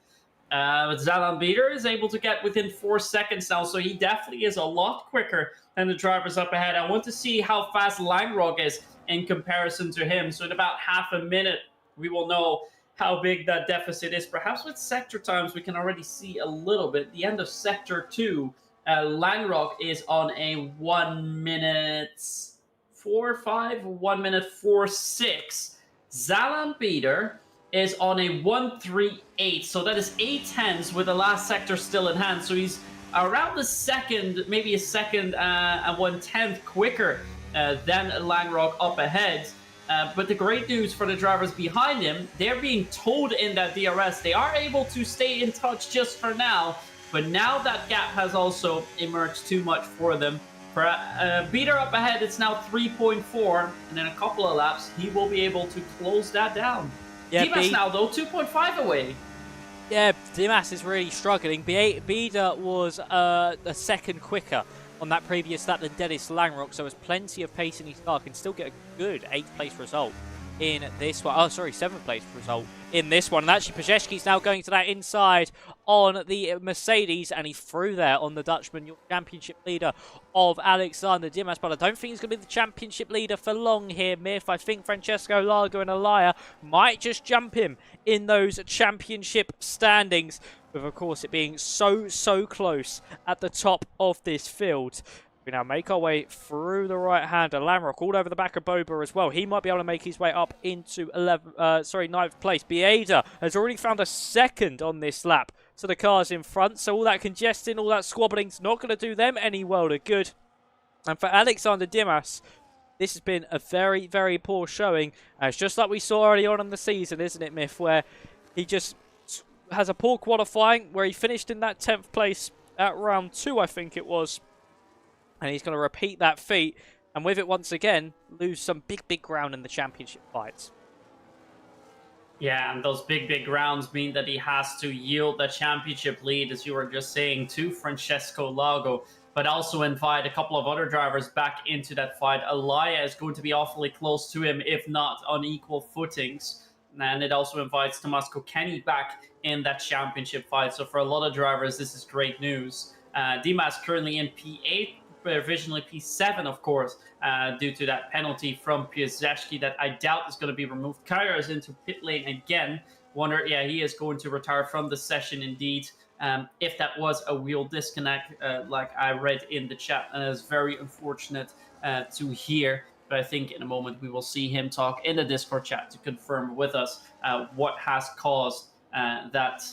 Speaker 2: But Zalan Beater is able to get within 4 seconds now, so he definitely is a lot quicker than the drivers up ahead. I want to see how fast Langrock is in comparison to him. So in about half a minute, we will know how big that deficit is. Perhaps with sector times, we can already see a little bit. The end of sector 2, Langrock is on a 1 minute 4.5, 1 minute 4.6. Zalan Beater is on a 1.38, so that is 8/10 with the last sector still in hand. So he's around a second, maybe a second and 1/10 quicker than Langrock up ahead. But the great news for the drivers behind him, they're being towed in that DRS. They are able to stay in touch just for now, but now that gap has also emerged too much for them. For Beater up ahead, it's now 3.4, and in a couple of laps, he will be able to close that down. Yeah, Dimas now, though, 2.5 away.
Speaker 1: Yeah, Dimas is really struggling. Bida was a second quicker on that previous lap than Dennis Langrock, so has plenty of pace in his car. Can still get a good 8th place result in this one. Oh, sorry, 7th place result in this one. And actually, Pajecki's now going to that inside on the Mercedes, and he's through there on the Dutchman, your championship leader of Alexander Dimas. But I don't think he's going to be the championship leader for long here, Miff. I think Francesco Largo and Elia might just jump him in those championship standings, with, of course, it being so close at the top of this field. We now make our way through the right-hander. Lamrock all over the back of Boba as well. He might be able to make his way up into 9th place. Bieda has already found a second on this lap. So the car's in front. So all that congesting, all that squabbling is not going to do them any world of good. And for Alexander Dimas, this has been a very poor showing. It's just like we saw early on in the season, isn't it, Miff? Where he just has a poor qualifying, where he finished in that 10th place at round 2, I think it was. And he's going to repeat that feat, and with it once again, lose some big ground in the championship fights.
Speaker 2: Yeah, and those big rounds mean that he has to yield the championship lead, as you were just saying, to Francesco Lago, but also invite a couple of other drivers back into that fight. Elia is going to be awfully close to him, if not on equal footings. And it also invites Tommaso Kenny back in that championship fight. So for a lot of drivers, this is great news. Dimas currently in P8, provisionally P7, of course, due to that penalty from PSGL that I doubt is going to be removed. Kyra is into pit lane again. Yeah, he is going to retire from the session indeed. If that was a wheel disconnect, like I read in the chat, and it's very unfortunate to hear. But I think in a moment we will see him talk in the Discord chat to confirm with us what has caused that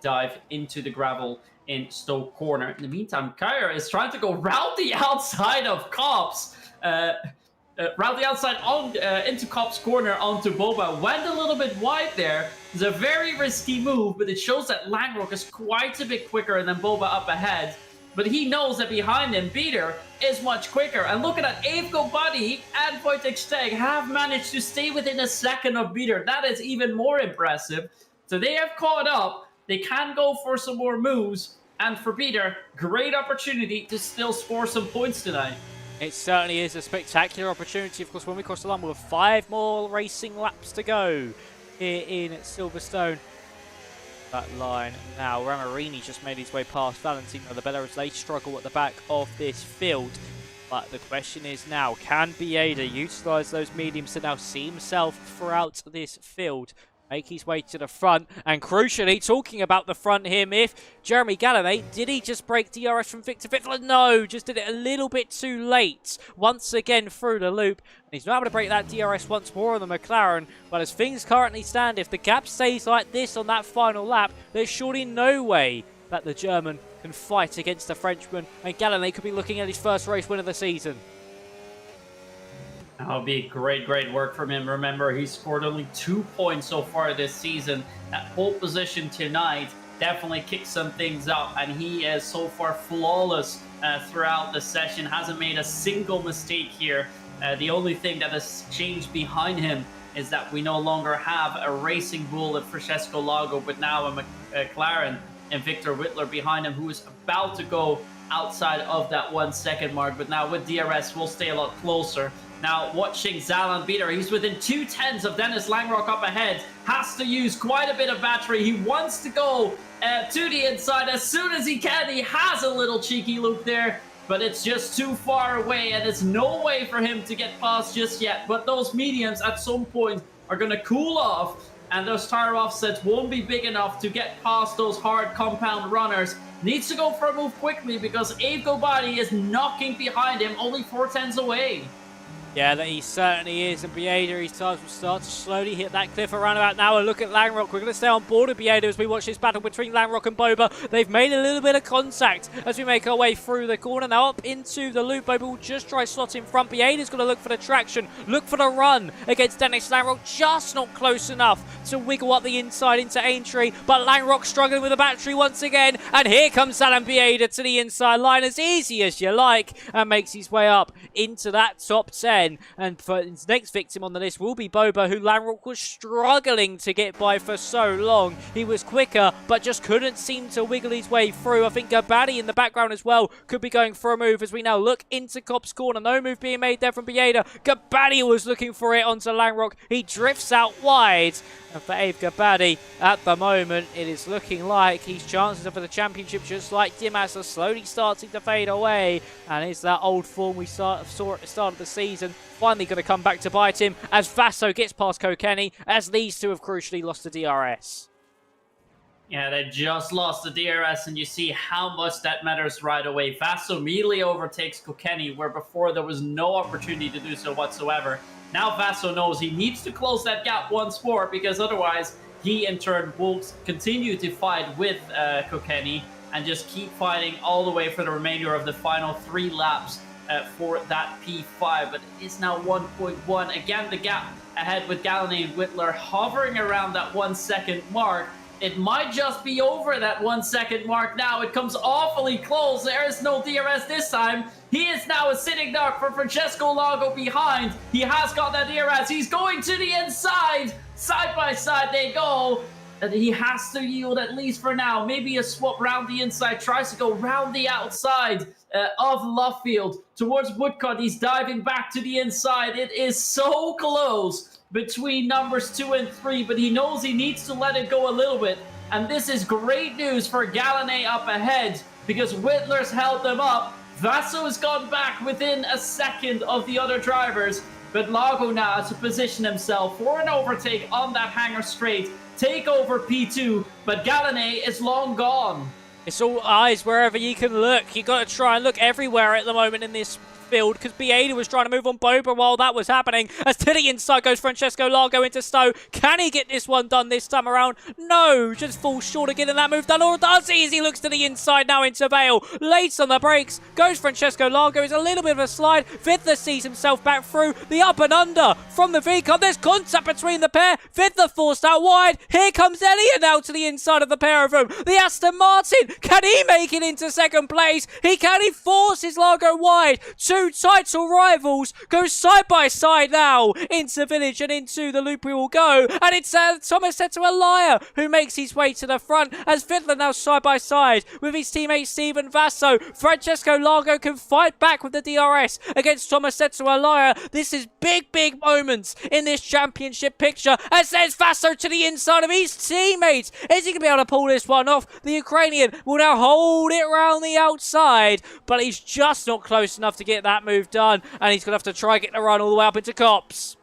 Speaker 2: dive into the gravel in Stoke Corner. In the meantime, Kyra is trying to go round the outside of Cops. Round the outside on into Cops Corner onto Boba. Went a little bit wide there. It's a very risky move, but it shows that Langrock is quite a bit quicker than Boba up ahead. But he knows that behind him, Peter is much quicker. And look at that, Aefko Buddy and Wojtek Steg have managed to stay within a second of Peter. That is even more impressive. So they have caught up. They can go for some more moves. And for Peter, great opportunity to still score some points tonight.
Speaker 1: It certainly is a spectacular opportunity. Of course, when we cross the line, we'll have 5 more racing laps to go here in Silverstone. That line now. Ramarini just made his way past Valentino the Bella as they struggle at the back of this field. But the question is now, can Bieda utilise those mediums to now see himself throughout this field? Make his way to the front, and crucially, talking about the front here, Miff, Jeremy Galloway, did he just break DRS from Victor Fittler? No, just did it a little bit too late. Once again through the loop, and he's not able to break that DRS once more on the McLaren, but as things currently stand, if the gap stays like this on that final lap, there's surely no way that the German can fight against the Frenchman, and Galloway could be looking at his first race win of the season.
Speaker 2: That'll be great work from him. Remember, he scored only 2 points so far this season. That pole position tonight definitely kicked some things up, and he is so far flawless throughout the session. Hasn't made a single mistake here. The only thing that has changed behind him is that we no longer have a racing bull at Francesco Lago, but now a McLaren and Victor Whitler behind him, who is about to go outside of that 1 second mark. But now with DRS, we'll stay a lot closer. Now, watching Zalan Bieder, he's within 2/10 of Dennis Langrock up ahead. Has to use quite a bit of battery. He wants to go to the inside as soon as he can. He has a little cheeky loop there, but it's just too far away, and there's no way for him to get past just yet. But those mediums at some point are going to cool off, and those tire offsets won't be big enough to get past those hard compound runners. Needs to go for a move quickly because Aefko Body is knocking behind him, only 4/10 away.
Speaker 1: Yeah, he certainly is, and Bieda, his tires will start to slowly hit that cliff around about now. And look at Langrock. We're going to stay on board with Bieda as we watch this battle between Langrock and Boba. They've made a little bit of contact as we make our way through the corner. Now up into the loop. Boba will just try slot in front. Bieda's going to look for the traction, look for the run against Dennis Langrock. Just not close enough to wiggle up the inside into Aintree. But Langrock struggling with the battery once again. And here comes Zalan Bieda to the inside line as easy as you like, and makes his way up into that top 10. again. And for his next victim on the list will be Boba, who Lanrock was struggling to get by for so long. He was quicker, but just couldn't seem to wiggle his way through. I think Gabadi in the background as well could be going for a move as we now look into Cop's corner. No move being made there from Bieda. Gabadi was looking for it onto Lanrock. He drifts out wide. And for Abe Gabadi, at the moment, it is looking like his chances for the championship, just like Dimas, are slowly starting to fade away. And is that old form we saw at the start of the season finally going to come back to bite him as Vaso gets past Kokeni, as these two have crucially lost to DRS.
Speaker 2: Yeah, they just lost the DRS, and you see how much that matters right away. Vaso immediately overtakes Kokeni, where before there was no opportunity to do so whatsoever. Now Vaso knows he needs to close that gap once more, because otherwise he in turn will continue to fight with Kokeni and just keep fighting all the way for the remainder of the final 3 laps for that P5. But it is now 1.1. Again, the gap ahead with Gallané and Whittler hovering around that 1 second mark. It might just be over that 1 second mark now. It comes awfully close. There is no DRS this time. He is now a sitting duck for Francesco Lago behind. He has got that DRS. He's going to the inside. Side by side they go. And he has to yield at least for now. Maybe a swap round the inside. Tries to go round the outside of Luffield towards Woodcut. He's diving back to the inside. It is so close between numbers 2 and 3, but he knows he needs to let it go a little bit. And this is great news for Gallané up ahead, because Whittler's held them up. Vaso has gone back within a second of the other drivers, but Lago now has to position himself for an overtake on that hangar straight, take over P2, but Gallané is long gone.
Speaker 1: It's all eyes wherever you can look. You got to try and look everywhere at the moment in this field, because Bieda was trying to move on Boba while that was happening. As to the inside goes Francesco Lago into Stowe. Can he get this one done this time around? No, just falls short of getting that move done, or does he? As he looks to the inside now into Vale. Late on the brakes goes Francesco Lago. It's a little bit of a slide. Vidler sees himself back through the up and under from the V-Car. There's contact between the pair. Vidler forced out wide. Here comes Elliott now to the inside of the pair of them. The Aston Martin, can he make it into second place? He forces Lago wide. Two title rivals go side by side now into Village, and into the loop we will go. And it's Thomas Elia who makes his way to the front, as Vidler now side by side with his teammate Steven Vaso. Francesco Lago can fight back with the DRS against Thomas Elia. This is big moments in this championship picture, as there's Vaso to the inside of his teammates. Is he going to be able to pull this one off? The Ukrainian will now hold it round the outside, but he's just not close enough to get that move done, and he's going to have to try get the run all the way up into Cops.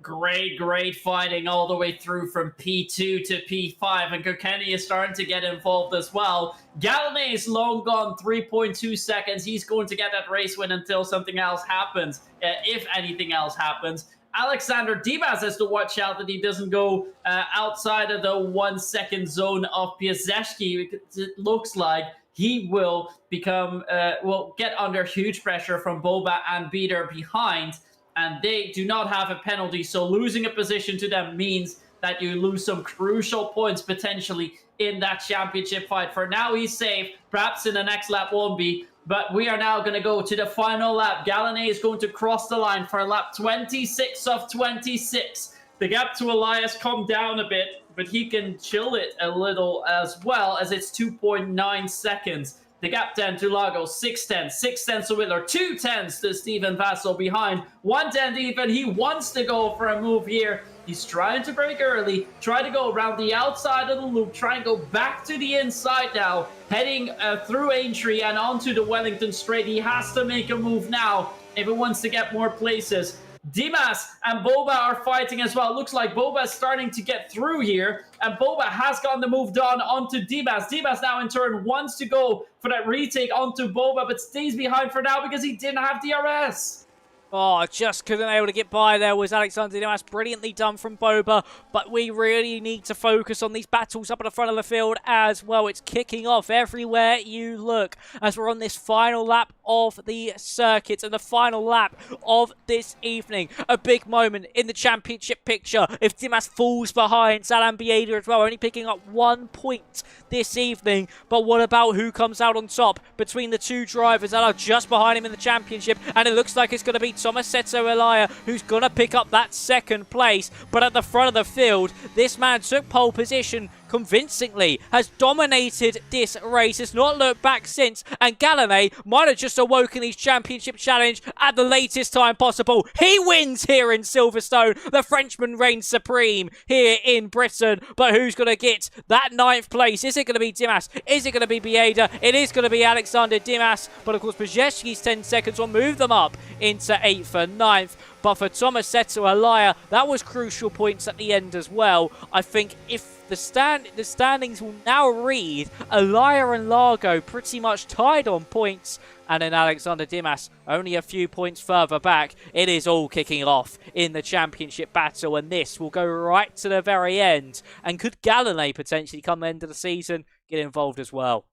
Speaker 2: Great fighting all the way through from P2 to P5, and Kokeni is starting to get involved as well. Gallané is long gone, 3.2 seconds. He's going to get that race win until something else happens, if anything else happens. Alexander Dimas has to watch out that he doesn't go outside of the 1 second zone of Piasecki, because it looks like he will become, will get under huge pressure from Boba and Bieder behind, and they do not have a penalty, so losing a position to them means that you lose some crucial points potentially in that championship fight. For now, he's safe. Perhaps in the next lap won't be, but we are now going to go to the final lap. Gallané is going to cross the line for lap 26 of 26. The gap to Elias come down a bit, but he can chill it a little as well, as it's 2.9 seconds. The gap 10 to Lago, 6:10, 6:10 to Whittler, 2:10 to Steven Vassell behind, 1:10 even. He wants to go for a move here. He's trying to break early, try to go around the outside of the loop, try and go back to the inside now, heading through Aintree and onto the Wellington Straight. He has to make a move now if he wants to get more places. Dimas and Boba are fighting as well. Looks like Boba is starting to get through here, and Boba has gotten the move done onto Dimas. Dimas now in turn wants to go for that retake onto Boba, but stays behind for now because he didn't have DRS.
Speaker 1: Oh, just couldn't able to get by there was Alexander Dimas. Brilliantly done from Boba, but we really need to focus on these battles up at the front of the field as well. It's kicking off everywhere you look as we're on this final lap of the circuit and the final lap of this evening. A big moment in the championship picture if Dimas falls behind Salam Bieda as well, only picking up 1 point this evening. But what about who comes out on top between the two drivers that are just behind him in the championship? And it looks like it's going to be Tomasetto Elia, who's going to pick up that second place. But at the front of the field, this man took pole position convincingly, has dominated this race, has not looked back since, and Gallané might have just awoken his championship challenge at the latest time possible. He wins here in Silverstone. The Frenchman reigns supreme here in Britain, but who's going to get that 9th place? Is it going to be Dimas? Is it going to be Bieda? It is going to be Alexander Dimas, but of course Pajecki's 10 seconds will move them up into 8th and 9th. But for Tomasetto Elia, that was crucial points at the end as well. I think if the standings will now read Elia and Largo pretty much tied on points, and then Alexander Dimas only a few points further back. It is all kicking off in the championship battle, and this will go right to the very end. And could Gallané potentially come the end of the season get involved as well?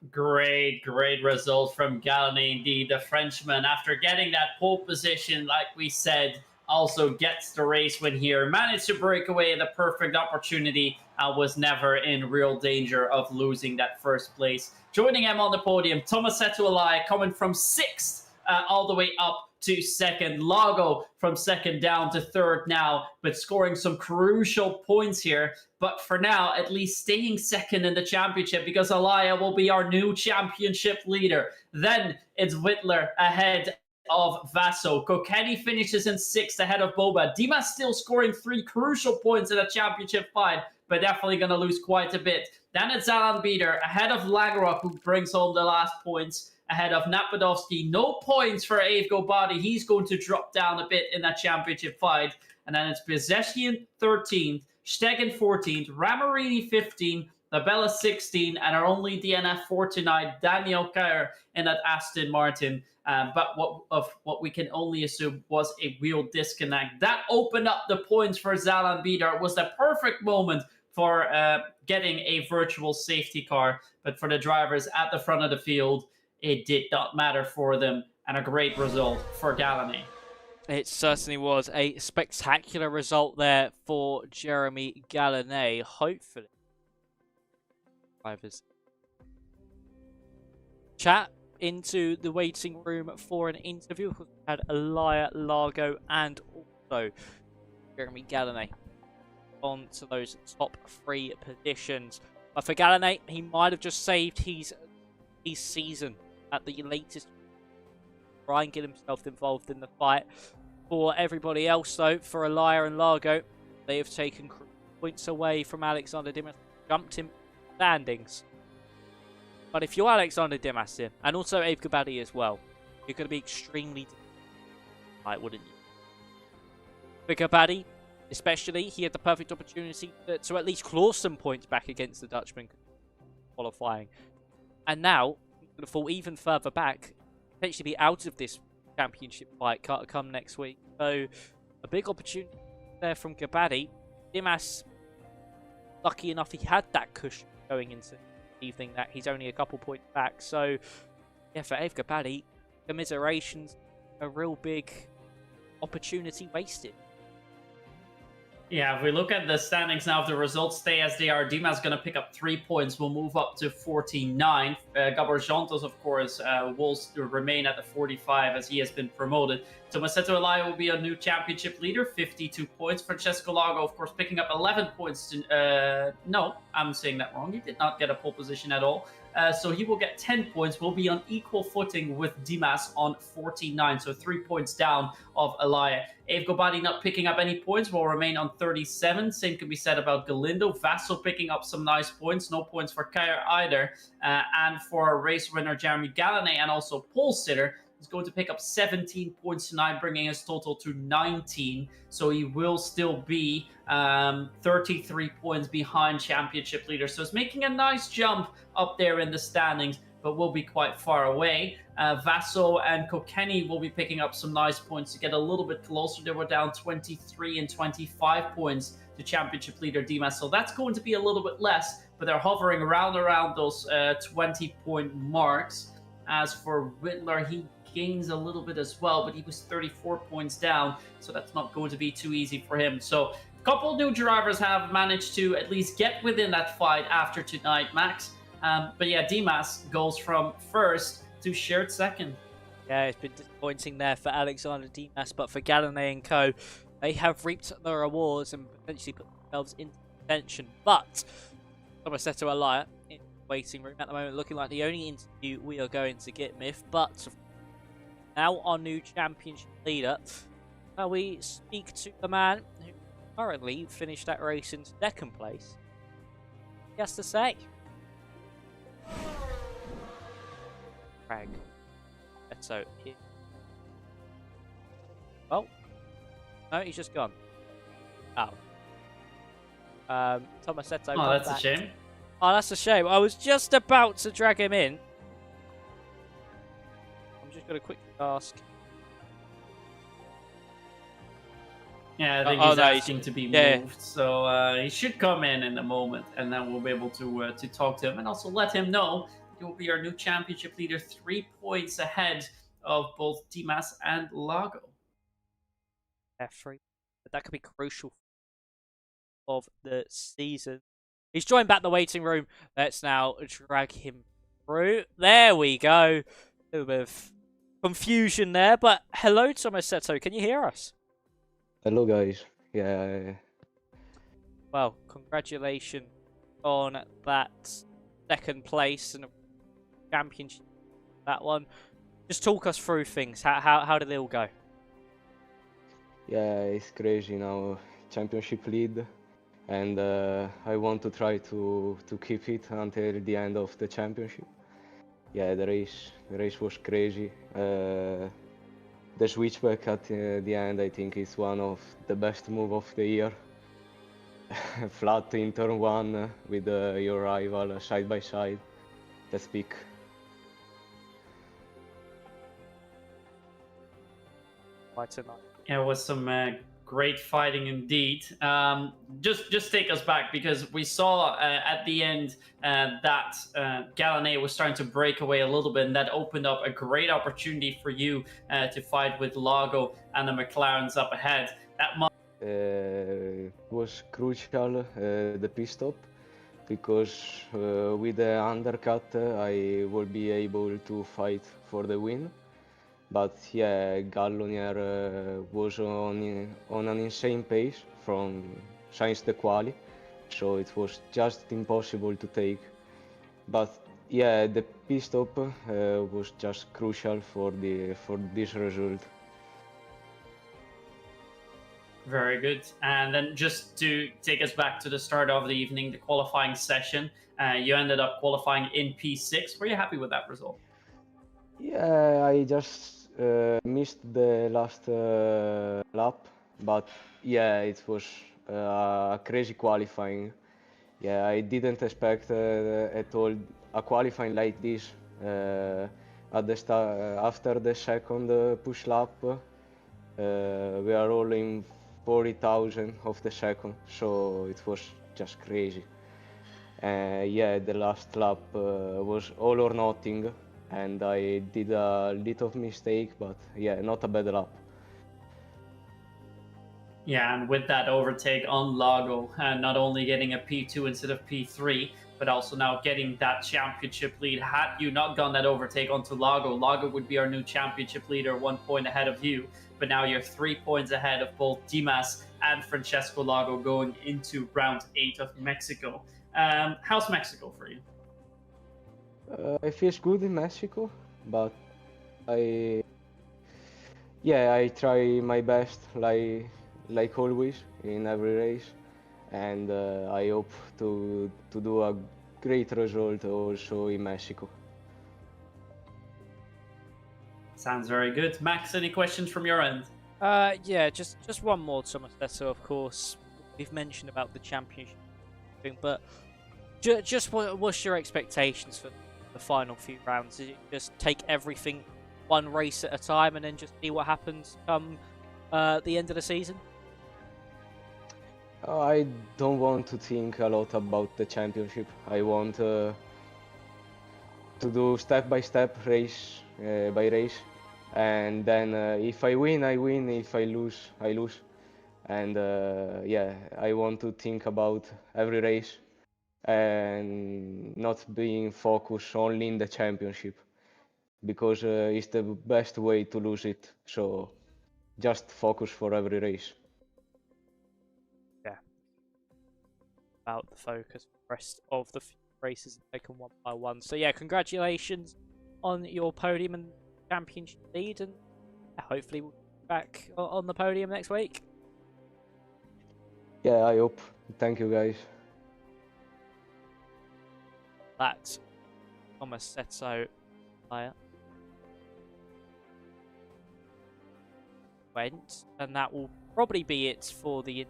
Speaker 2: Great result from Gallané indeed. The Frenchman, after getting that pole position, like we said, also gets the race win here. Managed to break away the perfect opportunity and was never in real danger of losing that first place. Joining him on the podium, Tomasetto Elia coming from 6th all the way up to 2nd. Lago from 2nd down to 3rd now, but scoring some crucial points here. But for now, at least staying 2nd in the championship, because Elia will be our new championship leader. Then it's Whitler ahead of Vaso. Kokeni finishes in 6th ahead of Boba. Dimas still scoring 3 crucial points in a championship fight, but definitely going to lose quite a bit. Then it's Alan Beater ahead of Lagerok, who brings home the last points, ahead of Napadovsky. No points for Ave Gobadi. He's going to drop down a bit in that championship fight. And then it's Bezeshian 13th, Stegen 14th, Ramarini 15th, Labella 16, and our only DNF for tonight, Daniel Kerr in that Aston Martin. But what we can only assume was a wheel disconnect. That opened up the points for Zalan Bidar. It was the perfect moment for getting a virtual safety car. But for the drivers at the front of the field, it did not matter for them. And a great result for Gallané.
Speaker 1: It certainly was a spectacular result there for Jeremy Gallané. Hopefully, drivers chat into the waiting room for an interview. We had Elia, Largo, and also Jeremy Gallané on to those top 3 positions. But for Gallané, he might have just saved his season at the latest. Try and get himself involved in the fight. For everybody else, though, for Elia and Largo, they have taken points away from Alexander Dimas, jumped him standings. But if you're Alexander Dimas here, and also Abe Gabadi as well, you're going to be extremely tight, wouldn't you? For Gabadi, especially, he had the perfect opportunity to at least claw some points back against the Dutchman qualifying. And now, he's going to fall even further back, potentially be out of this championship fight come next week. So, a big opportunity there from Gabadi. Dimas, lucky enough, he had that cushion going into evening that he's only a couple points back. So, yeah, for Ave Gabadi, commiserations, a real big opportunity wasted.
Speaker 2: Yeah, if we look at the standings now, if the results stay as they are, Dimas going to pick up 3 points. Will move up to 49. Gabor Jantos, of course, will remain at the 45 as he has been promoted. Tomasetto Elia will be a new championship leader, 52 points. Francesco Lago, of course, picking up 11 points. No, I'm saying that wrong. He did not get a pole position at all. So he will get 10 points, will be on equal footing with Dimas on 49, so 3 points down of Elia. Ave Gobadi not picking up any points, will remain on 37. Same can be said about Galindo. Vassal picking up some nice points, no points for Kair either. And for race winner Jeremy Gallané and also pole sitter, is going to pick up 17 points tonight, bringing his total to 19. So he will still be 33 points behind championship leader. So it's making a nice jump up there in the standings, but will be quite far away. Vaso and Kokeni will be picking up some nice points to get a little bit closer. They were down 23 and 25 points to championship leader Dimas. So that's going to be a little bit less, but they're hovering around those 20-point marks. As for Whitler, he gains a little bit as well, but he was 34 points down, so that's not going to be too easy for him. So a couple new drivers have managed to at least get within that fight after tonight, Max. But yeah, Dimas goes from first to shared second.
Speaker 1: Yeah, it's been disappointing there for Alexander Dimas, but for Gallané and co, they have reaped the rewards and potentially put themselves into contention. But Tomasetto Alaya in the waiting room at the moment, looking like the only interview we are going to get, Myth. But now our new championship leader, we speak to the man who currently finished that race in second place. He has to say. Craig. So, well, no, he's just gone. Oh. Tomasetto.
Speaker 2: Oh, that's a shame.
Speaker 1: Oh, that's a shame. I was just about to drag him in. I'm just going to quickly ask.
Speaker 2: Yeah, I think he's asking to be moved, so he should come in a moment, and then we'll be able to talk to him and also let him know he will be our new championship leader, 3 points ahead of both Dimas and Lago.
Speaker 1: F3. But that could be crucial of the season. He's joined back the waiting room. Let's now drag him through. There we go. A little bit of confusion there, but hello, Tomasetto. Can you hear us?
Speaker 3: Hello, guys. Yeah.
Speaker 1: Well, congratulations on that second place and championship. That one. Just talk us through things. How did they all go?
Speaker 3: Yeah, it's crazy now. Championship lead, and I want to try to keep it until the end of the championship. Yeah, the race was crazy. The switchback at the end, I think, is one of the best move of the year. Flat in turn one with your rival side by side. That's big.
Speaker 1: Quite a night.
Speaker 2: Yeah, it was some great fighting indeed. Just take us back, because we saw at the end that Gallané was starting to break away a little bit, and that opened up a great opportunity for you to fight with Lago and the McLarens up ahead. That
Speaker 3: was crucial, the pit stop, because with the undercut I will be able to fight for the win. But yeah, Gallonier was on an insane pace since the quali, so it was just impossible to take. But yeah, the pit stop was just crucial for this result.
Speaker 2: Very good. And then just to take us back to the start of the evening, the qualifying session, you ended up qualifying in P6. Were you happy with that result?
Speaker 3: Yeah, I just missed the last lap, but yeah, it was crazy qualifying. Yeah, I didn't expect at all a qualifying like this. At the start, after the second push lap, we are all in 40,000 of the second, so it was just crazy. Yeah, the last lap was all or nothing, and I did a little mistake, but yeah, not a bad lap.
Speaker 2: Yeah, and with that overtake on Lago, not only getting a P2 instead of P3, but also now getting that championship lead. Had you not gone that overtake onto Lago, Lago would be our new championship leader, 1 point ahead of you. But now you're 3 points ahead of both Dimas and Francesco Lago going into round 8 of Mexico. How's Mexico for you?
Speaker 3: It feels good in Mexico, but I try my best, like always in every race, and I hope to do a great result also in Mexico.
Speaker 2: Sounds very good. Max, any questions from your end?
Speaker 1: Yeah, just one more, Tomasetto, of course. We've mentioned about the championship thing, but just what's your expectations for the final few rounds? Is it just take everything one race at a time and then just see what happens come the end of the season?
Speaker 3: I don't want to think a lot about the championship. I want to do step by step, race by race, and then if I win, I win. If I lose, I lose. And yeah, I want to think about every race and not being focused only in the championship. because it's the best way to lose it. So just focus for every race.
Speaker 1: Yeah. About the focus for the rest of the races taken one by one. So yeah, congratulations on your podium and championship lead, and hopefully we'll be back on the podium next week.
Speaker 3: Yeah, I hope. Thank you, guys.
Speaker 1: That's Tomasetto player went, and that will probably be it for the.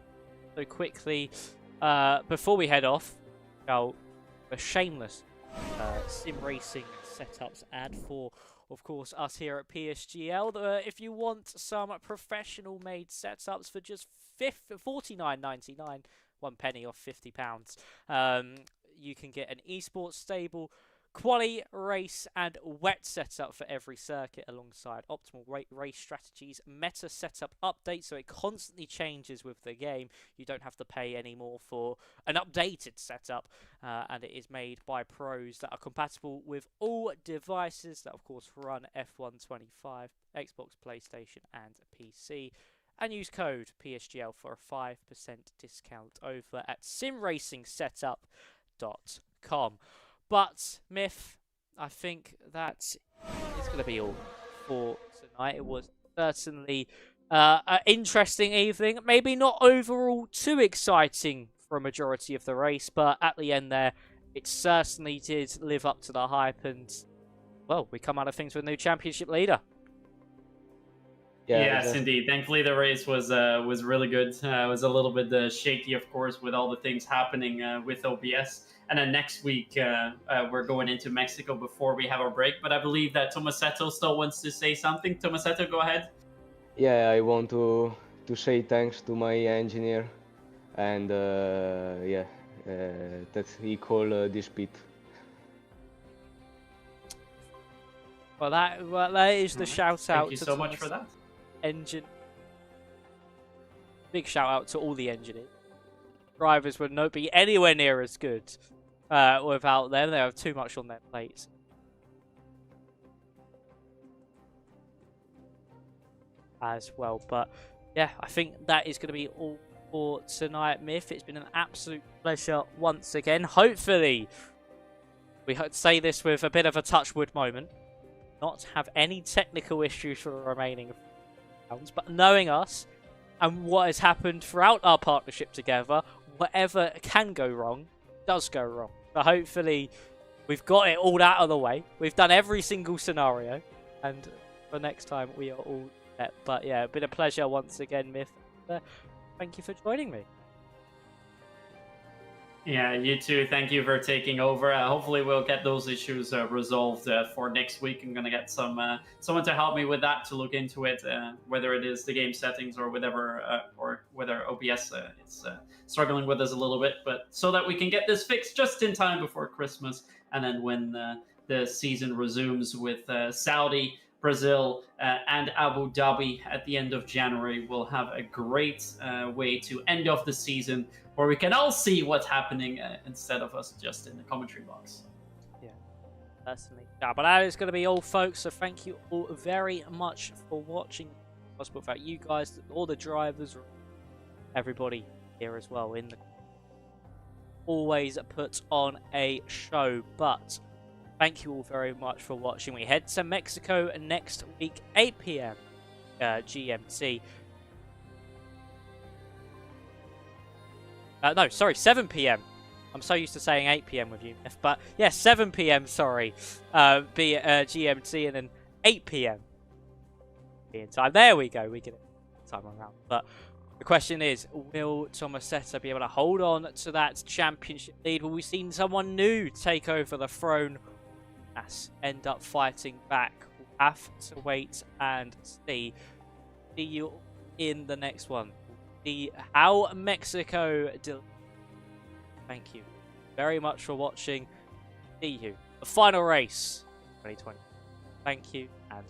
Speaker 1: So quickly, before we head off, a shameless sim racing setups ad for, of course, us here at PSGL. If you want some professional made setups for just $49.99, 1 penny off £50, you can get an esports stable, quali, race, and wet setup for every circuit, alongside optimal race strategies, meta setup updates, so it constantly changes with the game. You don't have to pay anymore for an updated setup, and it is made by pros that are compatible with all devices that, of course, run F125, Xbox, PlayStation, and PC. And use code PSGL for a 5% discount over at simracingsetup.com. But, Myth, I think that is going to be all for tonight. It was certainly an interesting evening. Maybe not overall too exciting for a majority of the race, but at the end there, it certainly did live up to the hype. And, well, we come out of things with a new championship leader.
Speaker 3: Yeah,
Speaker 2: Yes, indeed. Thankfully, the race was really good. It was a little bit shaky, of course, with all the things happening with OBS. And then next week, we're going into Mexico before we have our break. But I believe that Tomasetto still wants to say something. Tomasetto, go ahead.
Speaker 3: Yeah, I want to say thanks to my engineer, and that he called this pit.
Speaker 1: Well, that is the shout out.
Speaker 2: Thank you so much for that.
Speaker 1: Engine. Big shout out to all the engineers. Drivers would not be anywhere near as good without them. They have too much on their plates. As well. But yeah, I think that is going to be all for tonight, Myth. It's been an absolute pleasure once again. Hopefully, we say this with a bit of a touchwood moment. Not have any technical issues for the remaining rounds, but knowing us and what has happened throughout our partnership together, whatever can go wrong does go wrong. So hopefully we've got it all out of the way. We've done every single scenario, and for next time we are all set. But yeah, been a pleasure once again, Myth. Thank you for joining me.
Speaker 2: Yeah, you too. Thank you for taking over. Hopefully, we'll get those issues resolved for next week. I'm gonna get someone to help me with that, to look into it, whether it is the game settings or whatever, or whether OBS is struggling with us a little bit, but so that we can get this fixed just in time before Christmas, and then when the season resumes with Saudi, Brazil, and Abu Dhabi at the end of January, we'll have a great way to end off the season, where we can all see what's happening instead of us just in the commentary box.
Speaker 1: Yeah, personally. Yeah, but that is going to be all, folks. So thank you all very much for watching. Possible fact, you guys, all the drivers, everybody here as well, in the always put on a show. But thank you all very much for watching. We head to Mexico next week, 8 p.m. GMT. No, sorry, 7 p.m. I'm so used to saying 8 p.m. with you, but yeah, 7 p.m. Sorry, be GMT, and then 8 p.m. in time. There we go. We get it time around. But the question is, will Tomasetto be able to hold on to that championship lead? Will we see someone new take over the throne? End up fighting back? We'll have to wait and see. See you in the next one. See how Mexico. Thank you very much for watching. See you. The final race 2020. Thank you and